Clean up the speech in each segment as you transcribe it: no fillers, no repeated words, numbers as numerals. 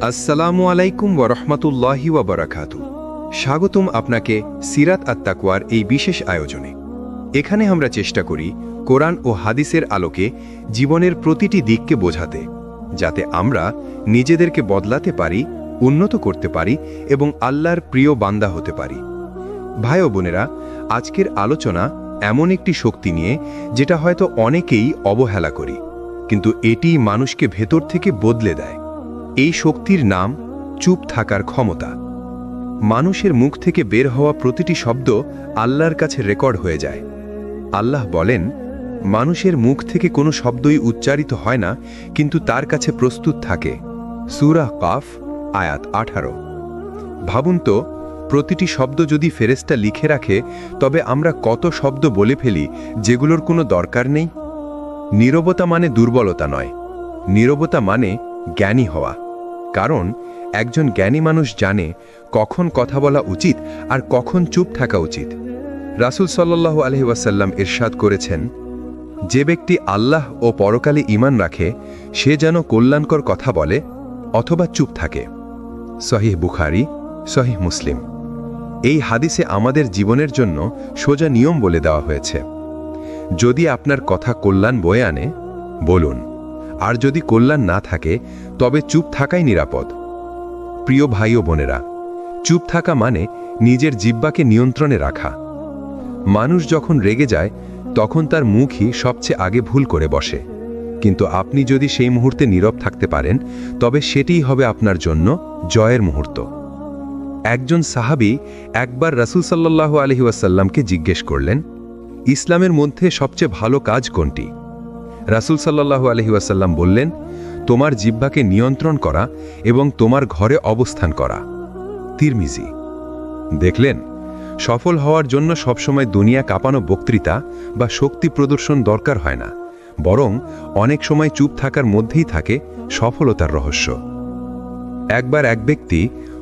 আসসালামু আলাইকুম ওয়ারহমাতুল্লাহি ওয়াবারাকাতু। স্বাগতম আপনাকে সিরাত আত-তাকওয়ার এই বিশেষ আয়োজনে। এখানে আমরা চেষ্টা করি কোরআন ও হাদিসের আলোকে জীবনের প্রতিটি দিককে বোঝাতে, যাতে আমরা নিজেদেরকে বদলাতে পারি, উন্নত করতে পারি এবং আল্লাহর প্রিয় বান্দা হতে পারি। ভাই ও বোনেরা, আজকের আলোচনা এমন একটি শক্তি নিয়ে যেটা হয়তো অনেকেই অবহেলা করি, কিন্তু এটি মানুষকে ভেতর থেকে বদলে দেয়। এই শক্তির নাম চুপ থাকার ক্ষমতা। মানুষের মুখ থেকে বের হওয়া প্রতিটি শব্দ আল্লাহর কাছে রেকর্ড হয়ে যায়। আল্লাহ বলেন, মানুষের মুখ থেকে কোনো শব্দই উচ্চারিত হয় না, কিন্তু তার কাছে প্রস্তুত থাকে। সূরা কাফ আয়াত 18। ভাবুন তো, প্রতিটি শব্দ যদি ফেরেশতা লিখে রাখে, তবে আমরা কত শব্দ বলে ফেলি যেগুলোর কোনো দরকার নেই। নীরবতা মানে দুর্বলতা নয়, নীরবতা মানে জ্ঞানী হওয়া। কারণ একজন জ্ঞানী মানুষ জানে কখন কথা বলা উচিত আর কখন চুপ থাকা উচিত। রাসূল সাল্লাল্লাহু আলাইহি ওয়াসাল্লাম ইরশাদ করেছেন, যে ব্যক্তি আল্লাহ ও পরকালে ঈমান রাখে সে যেন কল্যাণকর কথা বলে অথবা চুপ থাকে। সহিহ বুখারী, সহিহ মুসলিম। এই হাদিসে আমাদের জীবনের জন্য সোজা নিয়ম বলে দেওয়া হয়েছে। যদি আপনার কথা কল্যাণ বয়ে আনে, বলুন, আর যদি কল্যাণ না থাকে তবে চুপ থাকাই নিরাপদ। প্রিয় ভাই ও বোনেরা, চুপ থাকা মানে নিজের জিহ্বাকে নিয়ন্ত্রণে রাখা। মানুষ যখন রেগে যায় তখন তার মুখই সবচেয়ে আগে ভুল করে বসে, কিন্তু আপনি যদি সেই মুহূর্তে নীরব থাকতে পারেন তবে সেটিই হবে আপনার জন্য জয়ের মুহূর্ত। একজন সাহাবী একবার রাসূল সাল্লাল্লাহু আলাইহি ওয়াসাল্লামকে জিজ্ঞেস করলেন, ইসলামের মধ্যে সবচেয়ে ভালো কাজ কোনটি? রাসূল সাল্লাল্লাহু আলাইহি ওয়াসাল্লাম বললেন, তোমার জিহ্বাকে নিয়ন্ত্রণ করা এবং তোমার ঘরে অবস্থান করা। তিরমিজি। দেখলেন, সফল হওয়ার জন্য সবসময় দুনিয়া কাঁপানো বক্তৃতা বা শক্তি প্রদর্শন দরকার হয় না, বরং অনেক সময় চুপ থাকার মধ্যেই থাকে সফলতার রহস্য। একবার এক ব্যক্তি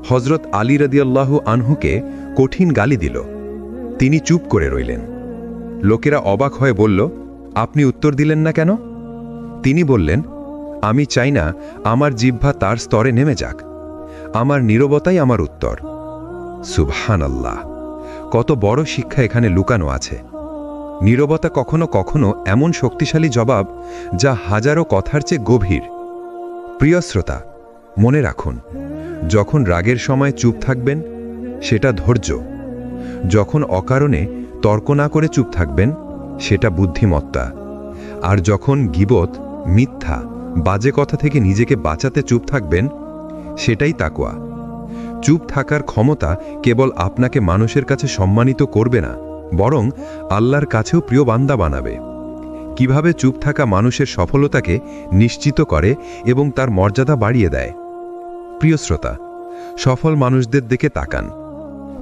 হযরত আলী রাদিয়াল্লাহু আনহুকে কঠিন গালি দিল। তিনি চুপ করে রইলেন। লোকেরা অবাক হয়ে বলল, আপনি উত্তর দিলেন না কেন? তিনি বললেন, আমি চাই না আমার জিহ্বা তার স্তরে নেমে যাক। আমার নীরবতাই আমার উত্তর। সুবহানাল্লাহ! কত বড় শিক্ষা এখানে লুকানো আছে। নীরবতা কখনো কখনো এমন শক্তিশালী জবাব যা হাজারো কথার চেয়ে গভীর। প্রিয় শ্রোতা, মনে রাখুন, যখন রাগের সময় চুপ থাকবেন সেটা ধৈর্য। যখন অকারণে তর্ক না করে চুপ থাকবেন সেটা বুদ্ধিমত্তা। আর যখন গীবত, মিথ্যা, বাজে কথা থেকে নিজেকে বাঁচাতে চুপ থাকবেন সেটাই তাকওয়া। চুপ থাকার ক্ষমতা কেবল আপনাকে মানুষের কাছে সম্মানিত করবে না, বরং আল্লাহর কাছেও প্রিয় বান্দা বানাবে। কিভাবে চুপ থাকা মানুষের সফলতাকে নিশ্চিত করে এবং তার মর্যাদা বাড়িয়ে দেয়? প্রিয় শ্রোতা, সফল মানুষদের দিকে তাকান।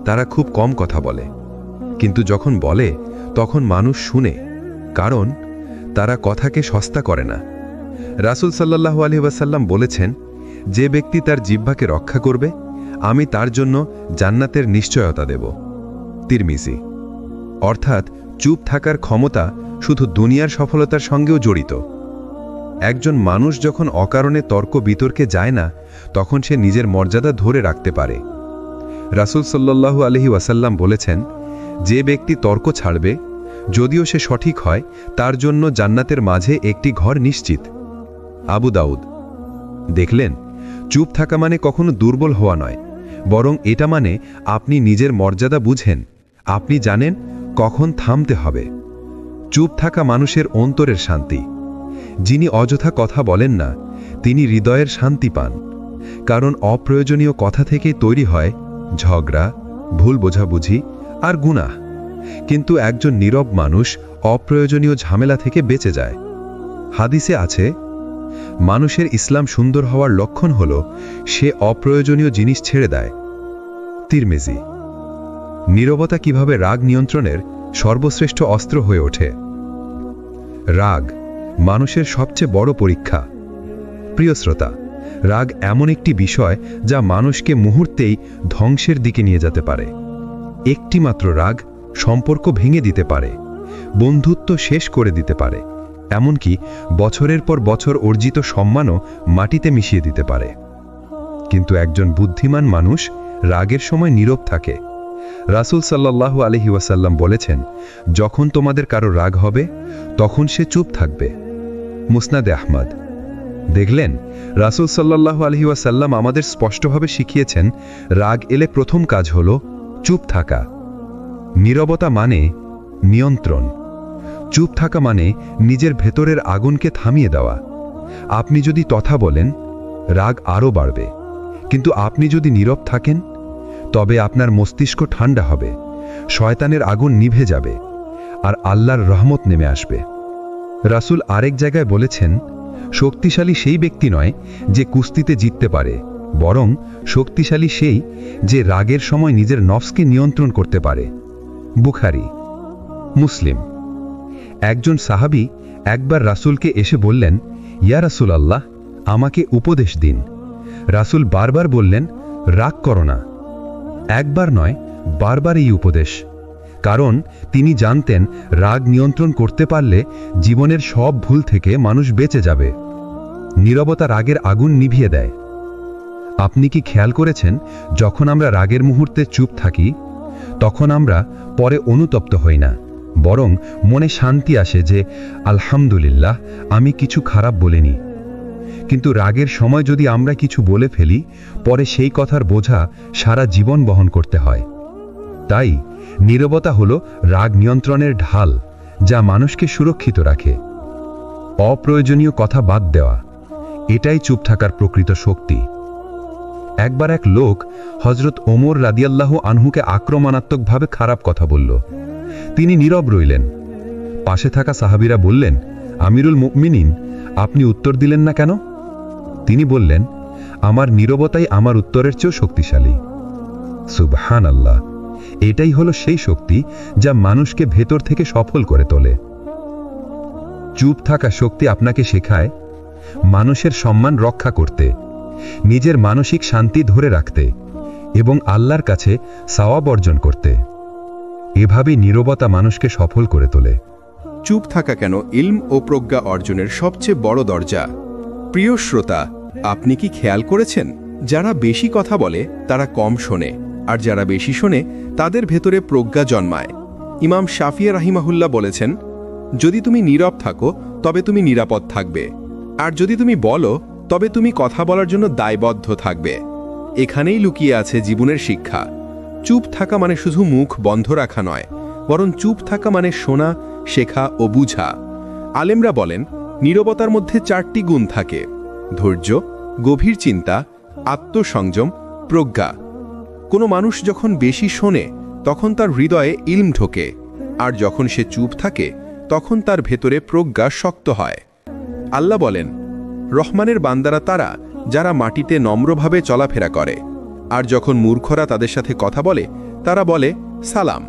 তারা খুব কম কথা বলে, কিন্তু যখন বলে তখন মানুষ শুনে, কারণ তারা কথাকে সস্তা করে না। রাসূল সাল্লাল্লাহু আলাইহি ওয়াসাল্লাম বলেছেন, যে ব্যক্তি তার জিহ্বাকে রক্ষা করবে আমি তার জন্য জান্নাতের নিশ্চয়তা দেব। তিরমিজি। অর্থাৎ চুপ থাকার ক্ষমতা শুধু দুনিয়ার সফলতার সঙ্গেও জড়িত। একজন মানুষ যখন অকারণে তর্ক বিতর্কে যায় না, তখন সে নিজের মর্যাদা ধরে রাখতে পারে। রাসূল সাল্লাল্লাহু আলাইহি ওয়াসাল্লাম বলেছেন, যে ব্যক্তি তর্ক ছাড়বে, যদিও সে সঠিক হয়, তার জন্য জান্নাতের মাঝে একটি ঘর নিশ্চিত। আবু দাউদ। দেখলেন, চুপ থাকা মানে কখনো দুর্বল হওয়া নয়, বরং এটা মানে আপনি নিজের মর্যাদা বুঝেন, আপনি জানেন কখন থামতে হবে। চুপ থাকা মানুষের অন্তরের শান্তি। যিনি অযথা কথা বলেন না তিনি হৃদয়ের শান্তি পান, কারণ অপ্রয়োজনীয় কথা থেকেই তৈরি হয় ঝগড়া, ভুল বোঝাবুঝি আর গুনাহ। কিন্তু একজন নীরব মানুষ অপ্রয়োজনীয় ঝামেলা থেকে বেঁচে যায়। হাদিসে আছে, মানুষের ইসলাম সুন্দর হওয়ার লক্ষণ হল সে অপ্রয়োজনীয় জিনিস ছেড়ে দেয়। তিরমিজি। নীরবতা কিভাবে রাগ নিয়ন্ত্রণের সর্বশ্রেষ্ঠ অস্ত্র হয়ে ওঠে? রাগ মানুষের সবচেয়ে বড় পরীক্ষা। প্রিয় শ্রোতা, রাগ এমন একটি বিষয় যা মানুষকে মুহূর্তেই ধ্বংসের দিকে নিয়ে যেতে পারে। একটি মাত্র রাগ সম্পর্ক ভেঙে দিতে পারে, বন্ধুত্ব শেষ করে দিতে পারে, এমনকি বছরের পর বছর অর্জিত সম্মানও মাটিতে মিশিয়ে দিতে পারে। কিন্তু একজন বুদ্ধিমান মানুষ রাগের সময় নীরব থাকে। রাসূল সাল্লাল্লাহু আলাইহি ওয়াসাল্লাম বলেছেন, যখন তোমাদের কারো রাগ হবে তখন সে চুপ থাকবে। মুসনাদে আহমদ। দেখলেন, রাসূল সাল্লাল্লাহু আলাইহি ওয়াসাল্লাম আমাদের স্পষ্টভাবে শিখিয়েছেন, রাগ এলে প্রথম কাজ হলো চুপ থাকা। নীরবতা মানে নিয়ন্ত্রণ। চুপ থাকা মানে নিজের ভেতরের আগুনকে থামিয়ে দেওয়া। আপনি যদি কথা বলেন, রাগ আরও বাড়বে, কিন্তু আপনি যদি নীরব থাকেন, তবে আপনার মস্তিষ্ক ঠান্ডা হবে, শয়তানের আগুন নিভে যাবে, আর আল্লাহর রহমত নেমে আসবে। রাসূল আরেক জায়গায় বলেছেন, শক্তিশালী সেই ব্যক্তি নয় যে কুস্তিতে জিততে পারে, বরং শক্তিশালী সেই যে রাগের সময় নিজের নফসকে নিয়ন্ত্রণ করতে পারে। বুখারী। মুসলিম। একজন সাহাবী একবার রাসূলকে এসে বললেন, ইয়া রাসূলাল্লাহ, আমাকে উপদেশ দিন। রাসূল বারবার বললেন, রাগ করো না। একবার নয়, বারবার এই উপদেশ। কারণ তিনি জানতেন, রাগ নিয়ন্ত্রণ করতে পারলে জীবনের সব ভুল থেকে মানুষ বেঁচে যাবে। নীরবতা রাগের আগুন নিভিয়ে দেয়। আপনি কি খেয়াল করেছেন, যখন আমরা রাগের মুহূর্তে চুপ থাকি, তখন আমরা পরে অনুতপ্ত হই না, বরং মনে শান্তি আসে যে আলহামদুলিল্লাহ, আমি কিছু খারাপ বলিনি। কিন্তু রাগের সময় যদি আমরা কিছু বলে ফেলি, পরে সেই কথার বোঝা সারা জীবন বহন করতে হয়। তাই নীরবতা হলো রাগ নিয়ন্ত্রণের ঢাল, যা মানুষকে সুরক্ষিত রাখে। অপ্রয়োজনীয় কথা বাদ দেওয়া, এটাই চুপ থাকার প্রকৃত শক্তি। একবার এক লোক হযরত ওমর রাদিয়াল্লাহু আনহুকে আক্রমণাত্মকভাবে খারাপ কথা বলল। তিনি নীরব রইলেন। পাশে থাকা সাহাবীরা বললেন, আমিরুল মুমিনিন, আপনি উত্তর দিলেন না কেন? তিনি বললেন, আমার নীরবতাই আমার উত্তরের চেয়েও শক্তিশালী। সুবহানাল্লাহ। এটাই হলো সেই শক্তি যা মানুষকে ভেতর থেকে সফল করে তোলে। চুপ থাকা শক্তি আপনাকে শেখায় মানুষের সম্মান রক্ষা করতে, নিজের মানসিক শান্তি ধরে রাখতে এবং আল্লাহর কাছে সওয়াব অর্জন করতে। এভাবেই নীরবতা মানুষকে সফল করে তোলে। চুপ থাকা কেন ইলম ও প্রজ্ঞা অর্জনের সবচেয়ে বড় দরজা? প্রিয় শ্রোতা, আপনি কি খেয়াল করেছেন, যারা বেশি কথা বলে তারা কম শোনে, আর যারা বেশি শোনে তাদের ভেতরে প্রজ্ঞা জন্মায়। ইমাম শাফিঈ রাহিমাহুল্লাহ বলেছেন, যদি তুমি নীরব থাকো তবে তুমি নিরাপদ থাকবে, আর যদি তুমি বলো তবে তুমি কথা বলার জন্য দায়বদ্ধ থাকবে। এখানেই লুকিয়ে আছে জীবনের শিক্ষা। চুপ থাকা মানে শুধু মুখ বন্ধ রাখা নয়, বরং চুপ থাকা মানে শোনা, শেখা ও বুঝা। আলেমরা বলেন, নীরবতার মধ্যে 4টি গুণ থাকে: ধৈর্য, গভীর চিন্তা, আত্মসংযম, প্রজ্ঞা। কোনো মানুষ যখন বেশি শোনে তখন তার হৃদয়ে ইলম ঢোকে, আর যখন সে চুপ থাকে তখন তার ভেতরে প্রজ্ঞা শক্ত হয়। আল্লাহ বলেন, রহমানের বান্দারা তারা যারা মাটিতে নম্রভাবে চলাফেরা করে, আর যখন মূর্খরা তাদের সাথে কথা বলে তারা বলে সালাম।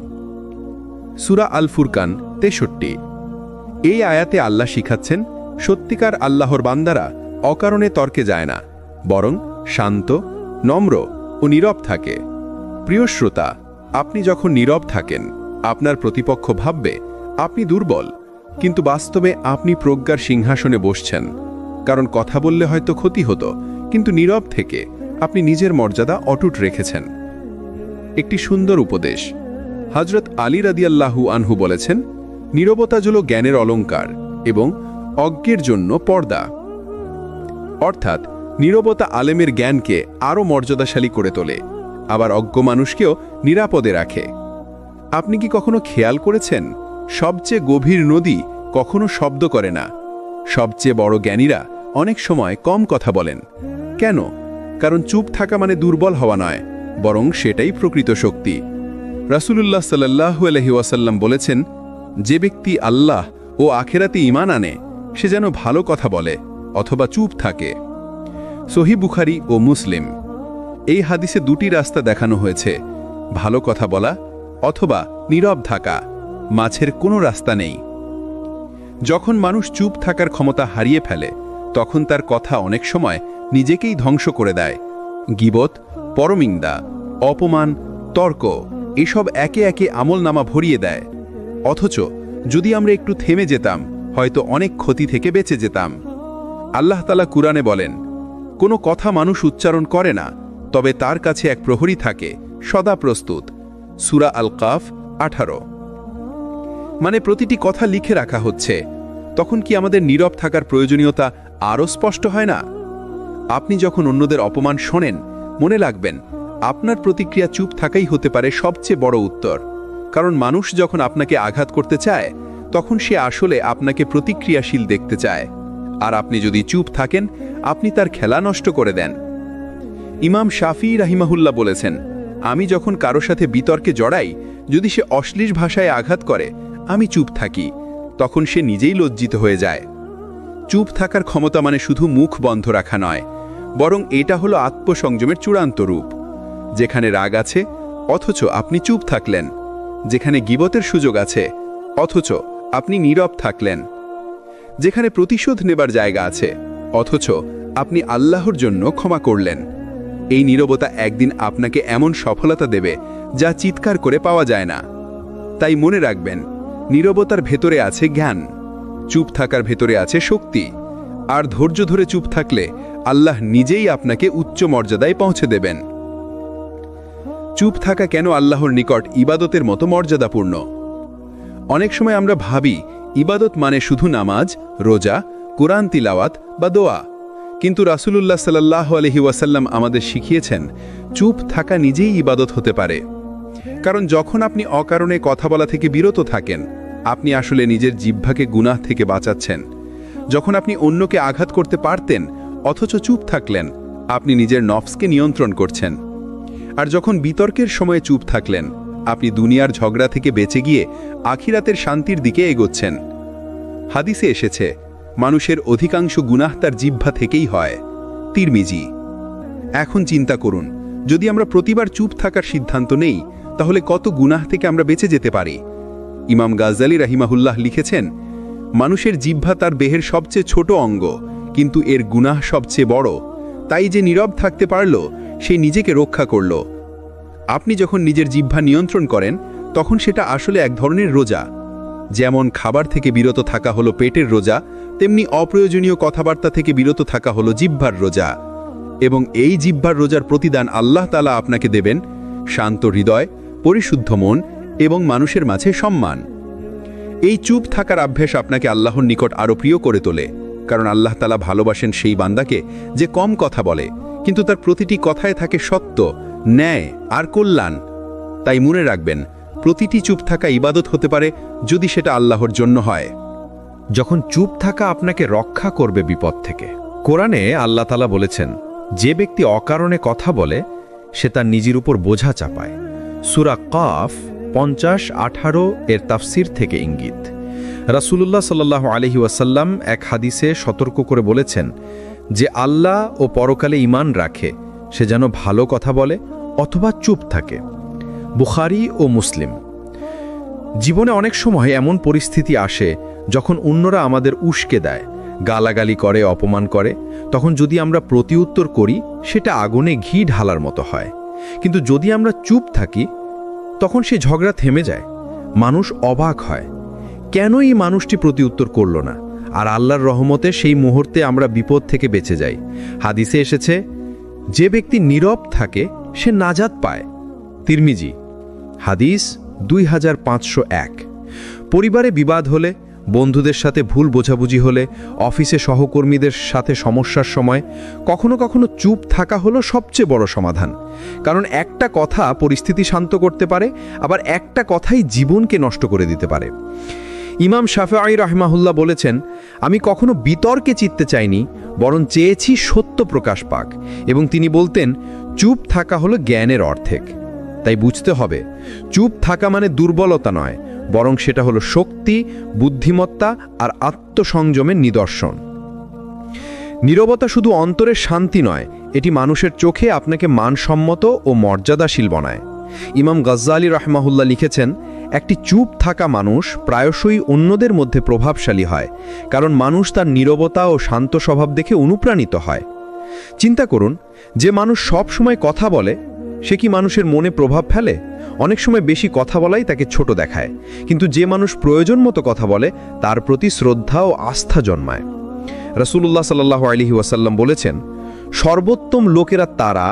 সূরা আল ফুরকান 63। এই আয়াতে আল্লাহ শিখাচ্ছেন, সত্যিকার আল্লাহর বান্দারা অকারণে তর্কে যায় না, বরং শান্ত, নম্র ও নীরব থাকে। প্রিয় শ্রোতা, আপনি যখন নীরব থাকেন, আপনার প্রতিপক্ষ ভাববে আপনি দুর্বল, কিন্তু বাস্তবে আপনি প্রজ্ঞার সিংহাসনে বসছেন। কারণ কথা বললে হয়তো ক্ষতি হতো, কিন্তু নীরব থেকে আপনি নিজের মর্যাদা অটুট রেখেছেন। একটি সুন্দর উপদেশ। হযরত আলী রাদিয়াল্লাহু আনহু বলেছেন, নীরবতা হল জ্ঞানের অলংকার এবং অজ্ঞের জন্য পর্দা। অর্থাৎ নীরবতা আলেমের জ্ঞানকে আরও মর্যাদাশালী করে তোলে, আবার অজ্ঞ মানুষকেও নিরাপদে রাখে। আপনি কি কখনো খেয়াল করেছেন, সবচেয়ে গভীর নদী কখনো শব্দ করে না? সবচেয়ে বড় জ্ঞানীরা অনেক সময় কম কথা বলেন। কেন? কারণ চুপ থাকা মানে দুর্বল হওয়া নয়, বরং সেটাই প্রকৃত শক্তি। রাসূলুল্লাহ সাল্লাল্লাহু আলাইহি ওয়াসাল্লাম বলেছেন, যে ব্যক্তি আল্লাহ ও আখিরাতে ঈমান আনে সে যেন ভালো কথা বলে অথবা চুপ থাকে। সহিহ বুখারী ও মুসলিম। এই হাদিসে 2টি রাস্তা দেখানো হয়েছে, ভালো কথা বলা অথবা নীরব থাকা। মাঝের কোনো রাস্তা নেই। যখন মানুষ চুপ থাকার ক্ষমতা হারিয়ে ফেলে, তখন তার কথা অনেক সময় নিজেকেই ধ্বংস করে দেয়। গীবত, পরনিন্দা, অপমান, তর্ক এসব একে একে আমলনামা ভরিয়ে দেয়। অথচ যদি আমরা একটু থেমে যেতাম, হয়তো অনেক ক্ষতি থেকে বেঁচে যেতাম। আল্লাহ তাআলা কুরআনে বলেন, কোনো কথা মানুষ উচ্চারণ করে না, তবে তার কাছে এক প্রহরী থাকে সদা প্রস্তুত। সূরা আল কাফ 18। মানে প্রতিটি কথা লিখে রাখা হচ্ছে। তখন কি আমাদের নীরব থাকার প্রয়োজনীয়তা আরও স্পষ্ট হয় না? আপনি যখন অন্যদের অপমান শোনেন, মনে রাখবেন আপনার প্রতিক্রিয়া চুপ থাকাই হতে পারে সবচেয়ে বড় উত্তর। কারণ মানুষ যখন আপনাকে আঘাত করতে চায়, তখন সে আসলে আপনাকে প্রতিক্রিয়াশীল দেখতে চায়। আর আপনি যদি চুপ থাকেন, আপনি তার খেলা নষ্ট করে দেন। ইমাম শাফি রাহিমাহুল্লাহ বলেছেন, আমি যখন কারো সাথে বিতর্কে জড়াই, যদি সে অশ্লীল ভাষায় আঘাত করে, আমি চুপ থাকি, তখন সে নিজেই লজ্জিত হয়ে যায়। চুপ থাকার ক্ষমতা মানে শুধু মুখ বন্ধ রাখা নয়, বরং এটা হলো আত্মসংযমের চূড়ান্ত রূপ। যেখানে রাগ আছে, অথচ আপনি চুপ থাকলেন। যেখানে গীবতের সুযোগ আছে, অথচ আপনি নীরব থাকলেন। যেখানে প্রতিশোধ নেবার জায়গা আছে, অথচ আপনি আল্লাহর জন্য ক্ষমা করলেন। এই নীরবতা একদিন আপনাকে এমন সফলতা দেবে যা চিৎকার করে পাওয়া যায় না। তাই মনে রাখবেন, নীরবতার ভেতরে আছে জ্ঞান, চুপ থাকার ভেতরে আছে শক্তি। আর ধৈর্য ধরে চুপ থাকলে আল্লাহ নিজেই আপনাকে উচ্চ মর্যাদায় পৌঁছে দেবেন। চুপ থাকা কেন আল্লাহর নিকট ইবাদতের মতো মর্যাদাপূর্ণ? অনেক সময় আমরা ভাবি ইবাদত মানে শুধু নামাজ, রোজা, কোরআন তিলাওয়াত বা দোয়া। কিন্তু রাসূলুল্লাহ সাল্লাল্লাহু আলাইহি ওয়াসাল্লাম আমাদের শিখিয়েছেন, চুপ থাকা নিজেই ইবাদত হতে পারে। কারণ যখন আপনি অকারণে কথা বলা থেকে বিরত থাকেন, আপনি আসলে নিজের জিহ্বাকে গুনাহ থেকে বাঁচাচ্ছেন। যখন আপনি অন্যকে আঘাত করতে পারতেন, অথচ চুপ থাকলেন, আপনি নিজের নফসকে নিয়ন্ত্রণ করছেন। আর যখন বিতর্কের সময়ে চুপ থাকলেন, আপনি দুনিয়ার ঝগড়া থেকে বেঁচে গিয়ে আখিরাতের শান্তির দিকে এগোচ্ছেন। হাদিসে এসেছে, মানুষের অধিকাংশ গুনাহ তার জিহ্বা থেকেই হয়। তিরমিজি। এখন চিন্তা করুন, যদি আমরা প্রতিবার চুপ থাকার সিদ্ধান্ত নেই, তাহলে কত গুনাহ থেকে আমরা বেঁচে যেতে পারি। ইমাম গাজ্জালি রাহিমাহুল্লাহ লিখেছেন, মানুষের জিহ্বা তার দেহের সবচেয়ে ছোট অঙ্গ, কিন্তু এর গুনাহ সবচেয়ে বড়। তাই যে নীরব থাকতে পারল, সে নিজেকে রক্ষা করল। আপনি যখন নিজের জিহ্বা নিয়ন্ত্রণ করেন, তখন সেটা আসলে এক ধরনের রোজা। যেমন খাবার থেকে বিরত থাকা হলো পেটের রোজা, তেমনি অপ্রয়োজনীয় কথাবার্তা থেকে বিরত থাকা হলো জিহ্বার রোজা। এবং এই জিহ্বার রোজার প্রতিদান আল্লাহ তাআলা আপনাকে দেবেন শান্ত হৃদয়, পরিশুদ্ধ মন এবং মানুষের মাঝে সম্মান। এই চুপ থাকার অভ্যাস আপনাকে আল্লাহর নিকট আরও প্রিয় করে তোলে। কারণ আল্লাহ তাআলা ভালোবাসেন সেই বান্দাকে যে কম কথা বলে, কিন্তু তার প্রতিটি কথায় থাকে সত্য, ন্যায় আর কল্যাণ। তাই মনে রাখবেন, প্রতিটি চুপ থাকা ইবাদত হতে পারে, যদি সেটা আল্লাহর জন্য হয়। যখন চুপ থাকা আপনাকে রক্ষা করবে বিপদ থেকে। কোরআনে আল্লাহ তাআলা বলেছেন, যে ব্যক্তি অকারণে কথা বলে, সে তার নিজের উপর বোঝা চাপায়। সূরা কাফ 50-18 এর তাফসির থেকে ইঙ্গিত। রাসূলুল্লাহ সাল্লাল্লাহু আলাইহি ওয়াসাল্লাম এক হাদিসে সতর্ক করে বলেছেন, যে আল্লাহ ও পরকালে ঈমান রাখে, সে যেন ভালো কথা বলে অথবা চুপ থাকে। বুখারী ও মুসলিম। জীবনে অনেক সময় এমন পরিস্থিতি আসে যখন অন্যরা আমাদের উস্কে দেয়, গালাগালি করে, অপমান করে। তখন যদি আমরা প্রতিউত্তর করি, সেটা আগুনে ঘি ঢালার মতো হয়। কিন্তু যদি আমরা চুপ থাকি, তখন সে ঝগড়া থেমে যায়। মানুষ অবাক হয়, কেন এই মানুষটি প্রতিউত্তর করল না? আর আল্লাহর রহমতে সেই মুহূর্তে আমরা বিপদ থেকে বেঁচে যাই। হাদিসে এসেছে, যে ব্যক্তি নীরব থাকে সে নাজাত পায়। তিরমিজি। হাদিস 2501। পরিবারে বিবাদ হলে, বন্ধুদের সাথে ভুল বোঝাবুঝি হলে, অফিসে সহকর্মীদের সাথে সমস্যার সময় কখনো কখনো চুপ থাকা হলো সবচেয়ে বড় সমাধান। কারণ একটা কথা পরিস্থিতি শান্ত করতে পারে, আবার একটা কথাই জীবনকে নষ্ট করে দিতে পারে। ইমাম শাফিঈ রাহিমাহুল্লাহ বলেছেন, আমি কখনো বিতর্কে জিততে চাইনি, বরং চেয়েছি সত্য প্রকাশ পাক। এবং তিনি বলতেন, চুপ থাকা হলো জ্ঞানের অর্ধেক। তাই বুঝতে হবে, চুপ থাকা মানে দুর্বলতা নয়, বরং সেটা হলো শক্তি, বুদ্ধিমত্তা আর আত্মসংযমের নিদর্শন। নীরবতা শুধু অন্তরের শান্তি নয়, এটি মানুষের চোখে আপনাকে মানসম্মত ও মর্যাদাশীল বানায়। ইমাম গাজ্জালি রাহমাহুল্লাহ লিখেছেন, একটি চুপ থাকা মানুষ প্রায়শই অন্যদের মধ্যে প্রভাবশালী হয়, কারণ মানুষ তার নীরবতা ও শান্ত স্বভাব দেখে অনুপ্রাণিত হয়। চিন্তা করুন, যে মানুষ সব সময় কথা বলে, সে কি মানুষের মনে প্রভাব ফেলে? অনেক সময় বেশি কথা বলাই তাকে ছোট দেখায়, কিন্তু যে মানুষ প্রয়োজন মতো কথা বলে, তার প্রতি শ্রদ্ধা ও আস্থা জন্মায়। রাসূলুল্লাহ সাল্লাল্লাহু আলাইহি ওয়াসাল্লাম বলেছেন, সর্বোত্তম লোকেরা তারা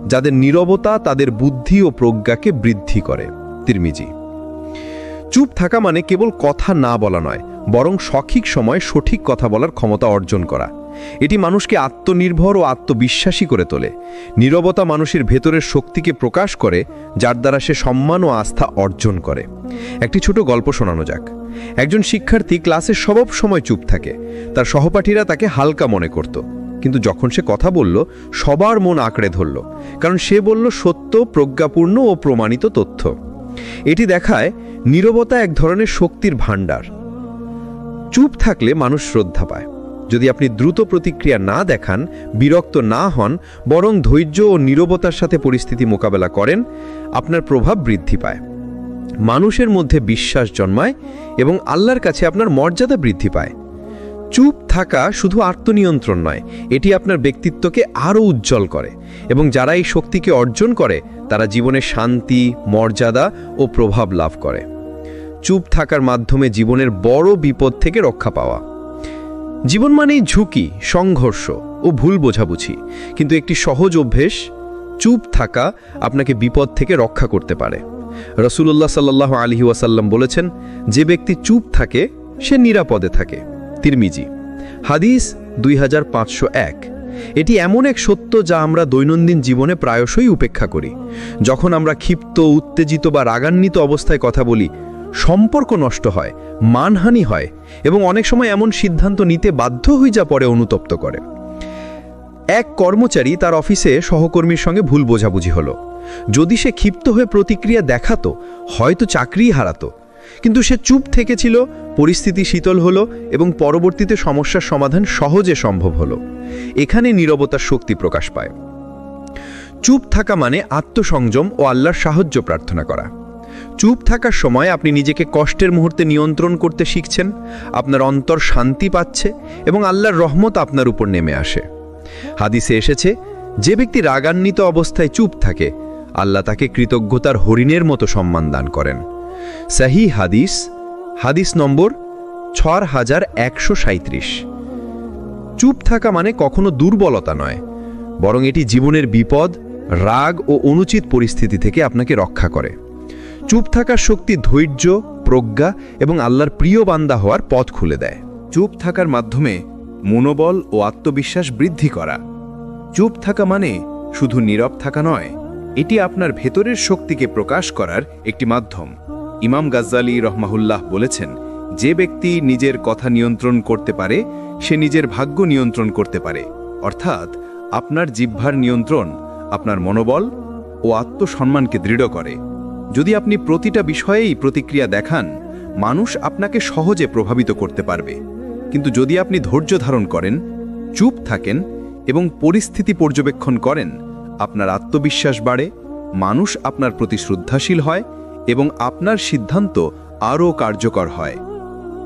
যাদের নীরবতা তাদের বুদ্ধি ও প্রজ্ঞাকে বৃদ্ধি করে। তিরমিজি। চুপ থাকা মানে কেবল কথা না বলা নয়, বরং সঠিক সময় সঠিক কথা বলার ক্ষমতা অর্জন করা। এটি মানুষকে আত্মনির্ভর ও আত্মবিশ্বাসী করে তোলে। নীরবতা মানুষের ভেতরের শক্তিকে প্রকাশ করে, যার দ্বারা সে সম্মান ও আস্থা অর্জন করে। একটি ছোট গল্প শোনানো যাক। একজন শিক্ষার্থী ক্লাসে সব সময় চুপ থাকে। তার সহপাঠীরা তাকে হালকা মনে করত, কিন্তু যখন সে কথা বলল সবার মন আঁকড়ে ধরল, কারণ সে বলল সত্য, প্রজ্ঞাপূর্ণ ও প্রমাণিত তথ্য। এটি দেখায় নীরবতা এক ধরনের শক্তির ভাণ্ডার। চুপ থাকলে মানুষ শ্রদ্ধা পায়। যদি আপনি দ্রুত প্রতিক্রিয়া না দেখান, বিরক্ত না হন, বরং ধৈর্য ও নীরবতার সাথে পরিস্থিতি মোকাবেলা করেন, আপনার প্রভাব বৃদ্ধি পায়। মানুষের মধ্যে বিশ্বাস জন্মায় এবং আল্লাহর কাছে আপনার মর্যাদা বৃদ্ধি পায়। চুপ থাকা শুধু আত্মনিয়ন্ত্রণ নয়, এটি আপনার ব্যক্তিত্বকে আরও উজ্জ্বল করে, এবং যারা এই শক্তিকে অর্জন করে তারা জীবনে শান্তি, মর্যাদা ও প্রভাব লাভ করে। চুপ থাকার মাধ্যমে জীবনের বড় বিপদ থেকে রক্ষা পাওয়া। জীবন মানেই ঝুঁকি, সংঘর্ষ ও ভুল বোঝাবুঝি, কিন্তু একটি সহজ অভ্যেস, চুপ থাকা, আপনাকে বিপদ থেকে রক্ষা করতে পারে। রাসূলুল্লাহ সাল্লাল্লাহু আলাইহি ওয়াসাল্লাম বলেছেন, যে ব্যক্তি চুপ থাকে সে নিরাপদে থাকে। তিরমিজি। হাদিস 2501। এটি এমন এক সত্য যা আমরা দৈনন্দিন জীবনে প্রায়শই উপেক্ষা করি। যখন আমরা ক্ষিপ্ত, উত্তেজিত বা রাগান্বিত অবস্থায় কথা বলি, সম্পর্ক নষ্ট হয়, মানহানি হয় এবং অনেক সময় এমন সিদ্ধান্ত নিতে বাধ্য হয়ে যা পরে অনুতপ্ত করে। এক কর্মচারী তার অফিসে সহকর্মীর সঙ্গে ভুল বোঝাবুঝি হলো। যদি সে ক্ষিপ্ত হয়ে প্রতিক্রিয়া দেখাতো, হয়তো চাকরিই হারাতো, কিন্তু সে চুপ থেকেছিল। পরিস্থিতি শীতল হলো এবং পরবর্তীতে সমস্যার সমাধান সহজে সম্ভব হলো। এখানে নীরবতার শক্তি প্রকাশ পায়। চুপ থাকা মানে আত্মসংযম ও আল্লাহর সাহায্য প্রার্থনা করা। চুপ থাকার সময় আপনি নিজেকে কষ্টের মুহূর্তে নিয়ন্ত্রণ করতে শিখছেন, আপনার অন্তর শান্তি পাচ্ছে এবং আল্লাহর রহমত আপনার উপর নেমে আসে। হাদিসে এসেছে, যে ব্যক্তি রাগান্বিত অবস্থায় চুপ থাকে, আল্লাহ তাকে কৃতজ্ঞতার হরিণের মতো সম্মান দান করেন। সহিহ হাদিস, হাদিস নম্বর 6137। চুপ থাকা মানে কখনো দুর্বলতা নয়, বরং এটি জীবনের বিপদ, রাগ ও অনুচিত পরিস্থিতি থেকে আপনাকে রক্ষা করে। চুপ থাকার শক্তি ধৈর্য, প্রজ্ঞা এবং আল্লাহর প্রিয় বান্দা হওয়ার পথ খুলে দেয়। চুপ থাকার মাধ্যমে মনোবল ও আত্মবিশ্বাস বৃদ্ধি করা। চুপ থাকা মানে শুধু নীরব থাকা নয়, এটি আপনার ভেতরের শক্তিকে প্রকাশ করার একটি মাধ্যম। ইমাম গাজ্জালি রহমাহুল্লাহ বলেছেন, যে ব্যক্তি নিজের কথা নিয়ন্ত্রণ করতে পারে সে নিজের ভাগ্য নিয়ন্ত্রণ করতে পারে। অর্থাৎ আপনার জিহ্বার নিয়ন্ত্রণ আপনার মনোবল ও আত্মসম্মানকে দৃঢ় করে। যদি আপনি প্রতিটা বিষয়েই প্রতিক্রিয়া দেখান, মানুষ আপনাকে সহজে প্রভাবিত করতে পারবে। কিন্তু যদি আপনি ধৈর্য ধারণ করেন, চুপ থাকেন এবং পরিস্থিতি পর্যবেক্ষণ করেন, আপনার আত্মবিশ্বাস বাড়ে, মানুষ আপনার প্রতি শ্রদ্ধাশীল হয় এবং আপনার সিদ্ধান্ত আরও কার্যকর হয়।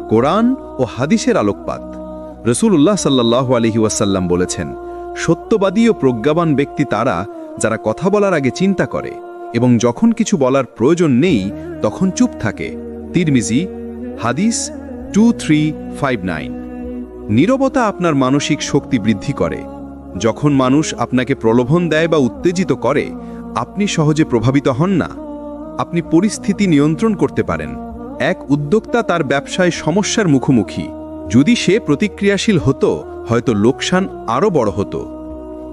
কোরআন ও হাদিসের আলোকপাত। রাসূলুল্লাহ সাল্লাল্লাহু আলাইহি ওয়াসাল্লাম বলেছেন, সত্যবাদী ও প্রজ্ঞাবান ব্যক্তি তারা যারা কথা বলার আগে চিন্তা করে এবং যখন কিছু বলার প্রয়োজন নেই তখন চুপ থাকে। তিরমিজি, হাদিস 2359। নীরবতা আপনার মানসিক শক্তি বৃদ্ধি করে। যখন মানুষ আপনাকে প্রলোভন দেয় বা উত্তেজিত করে, আপনি সহজে প্রভাবিত হন না। আপনি পরিস্থিতি নিয়ন্ত্রণ করতে পারেন। এক উদ্যোক্তা তার ব্যবসায় সমস্যার মুখোমুখি। যদি সে প্রতিক্রিয়াশীল হতো, হয়তো লোকসান আরও বড় হতো।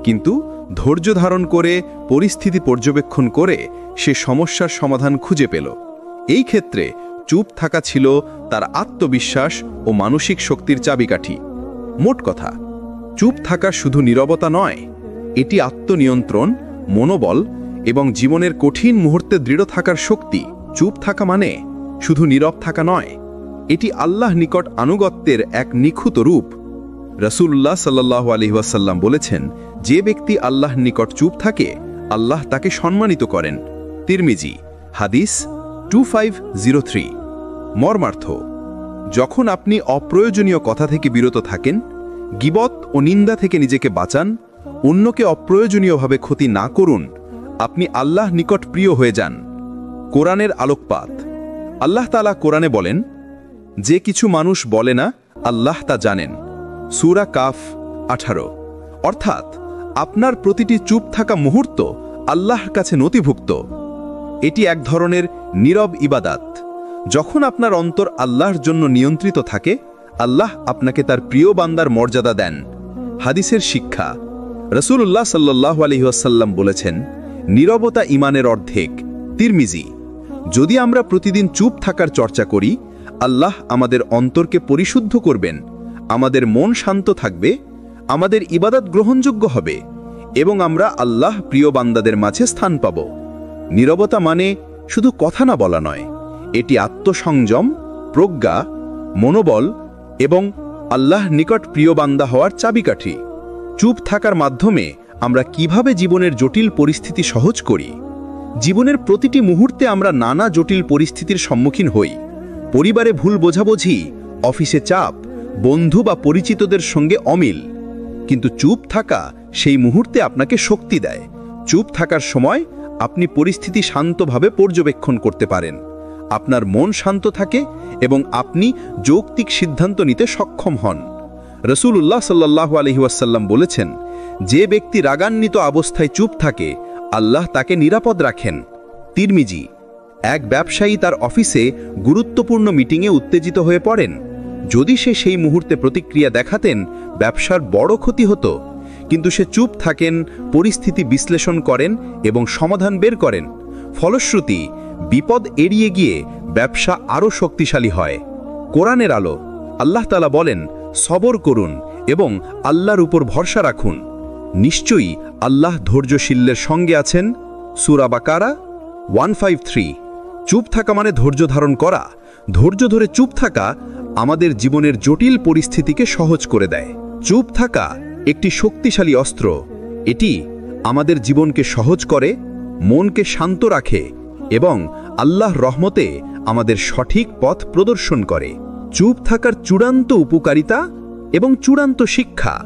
কিন্তু ধৈর্য ধারণ করে, পরিস্থিতি পর্যবেক্ষণ করে সে সমস্যার সমাধান খুঁজে পেল। এই ক্ষেত্রে চুপ থাকা ছিল তার আত্মবিশ্বাস ও মানসিক শক্তির চাবিকাঠি। মোট কথা, চুপ থাকা শুধু নীরবতা নয়, এটি আত্মনিয়ন্ত্রণ, মনোবল এবং জীবনের কঠিন মুহূর্তে দৃঢ় থাকার শক্তি। চুপ থাকা মানে শুধু নীরব থাকা নয়, এটি আল্লাহ নিকট আনুগত্যের এক নিখুঁত রূপ। রাসূলুল্লাহ সাল্লাল্লাহু আলাইহি ওয়াসাল্লাম বলেছেন, যে ব্যক্তি আল্লাহর নিকট চুপ থাকে, আল্লাহ তাকে সম্মানিত করেন। তিরমিজি, হাদিস 2503। মর্মার্থ, যখন আপনি অপ্রয়োজনীয় কথা থেকে বিরত থাকেন, গীবত ও নিন্দা থেকে নিজেকে বাঁচান, অন্যকে অপ্রয়োজনীয়ভাবে ক্ষতি না করুন, আপনি আল্লাহ নিকট প্রিয় হয়ে যান। কোরআনের আলোকপাত। আল্লাহ তাআলা কোরআনে বলেন, যে কিছু মানুষ বলে না, আল্লাহ তা জানেন। সূরা কাফ 18। অর্থাৎ আপনার প্রতিটি চুপ থাকা মুহূর্ত আল্লাহর কাছে নথিভুক্ত। এটি এক ধরনের নীরব ইবাদাত। যখন আপনার অন্তর আল্লাহর জন্য নিয়ন্ত্রিত থাকে, আল্লাহ আপনাকে তার প্রিয় বান্দার মর্যাদা দেন। হাদিসের শিক্ষা, রাসূলুল্লাহ সাল্লাল্লাহু আলাইহি ওয়াসাল্লাম বলেছেন, নীরবতা ঈমানের অর্ধেক। তিরমিজি। যদি আমরা প্রতিদিন চুপ থাকার চর্চা করি, আল্লাহ আমাদের অন্তরকে পরিশুদ্ধ করবেন, আমাদের মন শান্ত থাকবে, আমাদের ইবাদত গ্রহণযোগ্য হবে এবং আমরা আল্লাহ প্রিয় বান্দাদের মাঝে স্থান পাব। নীরবতা মানে শুধু কথা না বলা নয়, এটি আত্মসংযম, প্রজ্ঞা, মনোবল এবং আল্লাহ নিকট প্রিয় বান্দা হওয়ার চাবিকাঠি। চুপ থাকার মাধ্যমে আমরা কিভাবে জীবনের জটিল পরিস্থিতি সহজ করি? জীবনের প্রতিটি মুহূর্তে আমরা নানা জটিল পরিস্থিতির সম্মুখীন হই। পরিবারে ভুল বোঝাবুঝি, অফিসে চাপ, বন্ধু বা পরিচিতদের সঙ্গে অমিল। কিন্তু চুপ থাকা সেই মুহূর্তে আপনাকে শক্তি দেয়। চুপ থাকার সময় আপনি পরিস্থিতি শান্তভাবে পর্যবেক্ষণ করতে পারেন, আপনার মন শান্ত থাকে এবং আপনি যৌক্তিক সিদ্ধান্ত নিতে সক্ষম হন। রাসূলুল্লাহ সাল্লাল্লাহু আলাইহি ওয়াসাল্লাম বলেছেন, যে ব্যক্তি রাগান্বিত অবস্থায় চুপ থাকে, আল্লাহ তাকে নিরাপদ রাখেন। তিরমিজি। এক ব্যবসায়ী তার অফিসে গুরুত্বপূর্ণ মিটিংয়ে উত্তেজিত হয়ে পড়েন। যদি সে সেই মুহূর্তে প্রতিক্রিয়া দেখাতেন, ব্যবসার বড় ক্ষতি হতো। কিন্তু সে চুপ থাকেন, পরিস্থিতি বিশ্লেষণ করেন এবং সমাধান বের করেন। ফলশ্রুতি বিপদ এড়িয়ে গিয়ে ব্যবসা আরও শক্তিশালী হয়। কোরআনের আলো। আল্লাহ তাআলা বলেন, সবর করুন এবং আল্লাহর উপর ভরসা রাখুন। নিশ্চয়ই আল্লাহ ধৈর্যশীলদের সঙ্গে আছেন। সূরা বাকারা 153। চুপ থাকা মানে ধৈর্য ধারণ করা। ধৈর্য ধরে চুপ থাকা আমাদের জীবনের জটিল পরিস্থিতিকে সহজ করে দেয়। চুপ থাকা একটি শক্তিশালী অস্ত্র। এটি আমাদের জীবনকে সহজ করে, মনকে শান্ত রাখে এবং আল্লাহর রহমতে আমাদের সঠিক পথ প্রদর্শন করে। চুপ থাকার চূড়ান্ত উপকারিতা এবং চূড়ান্ত শিক্ষা।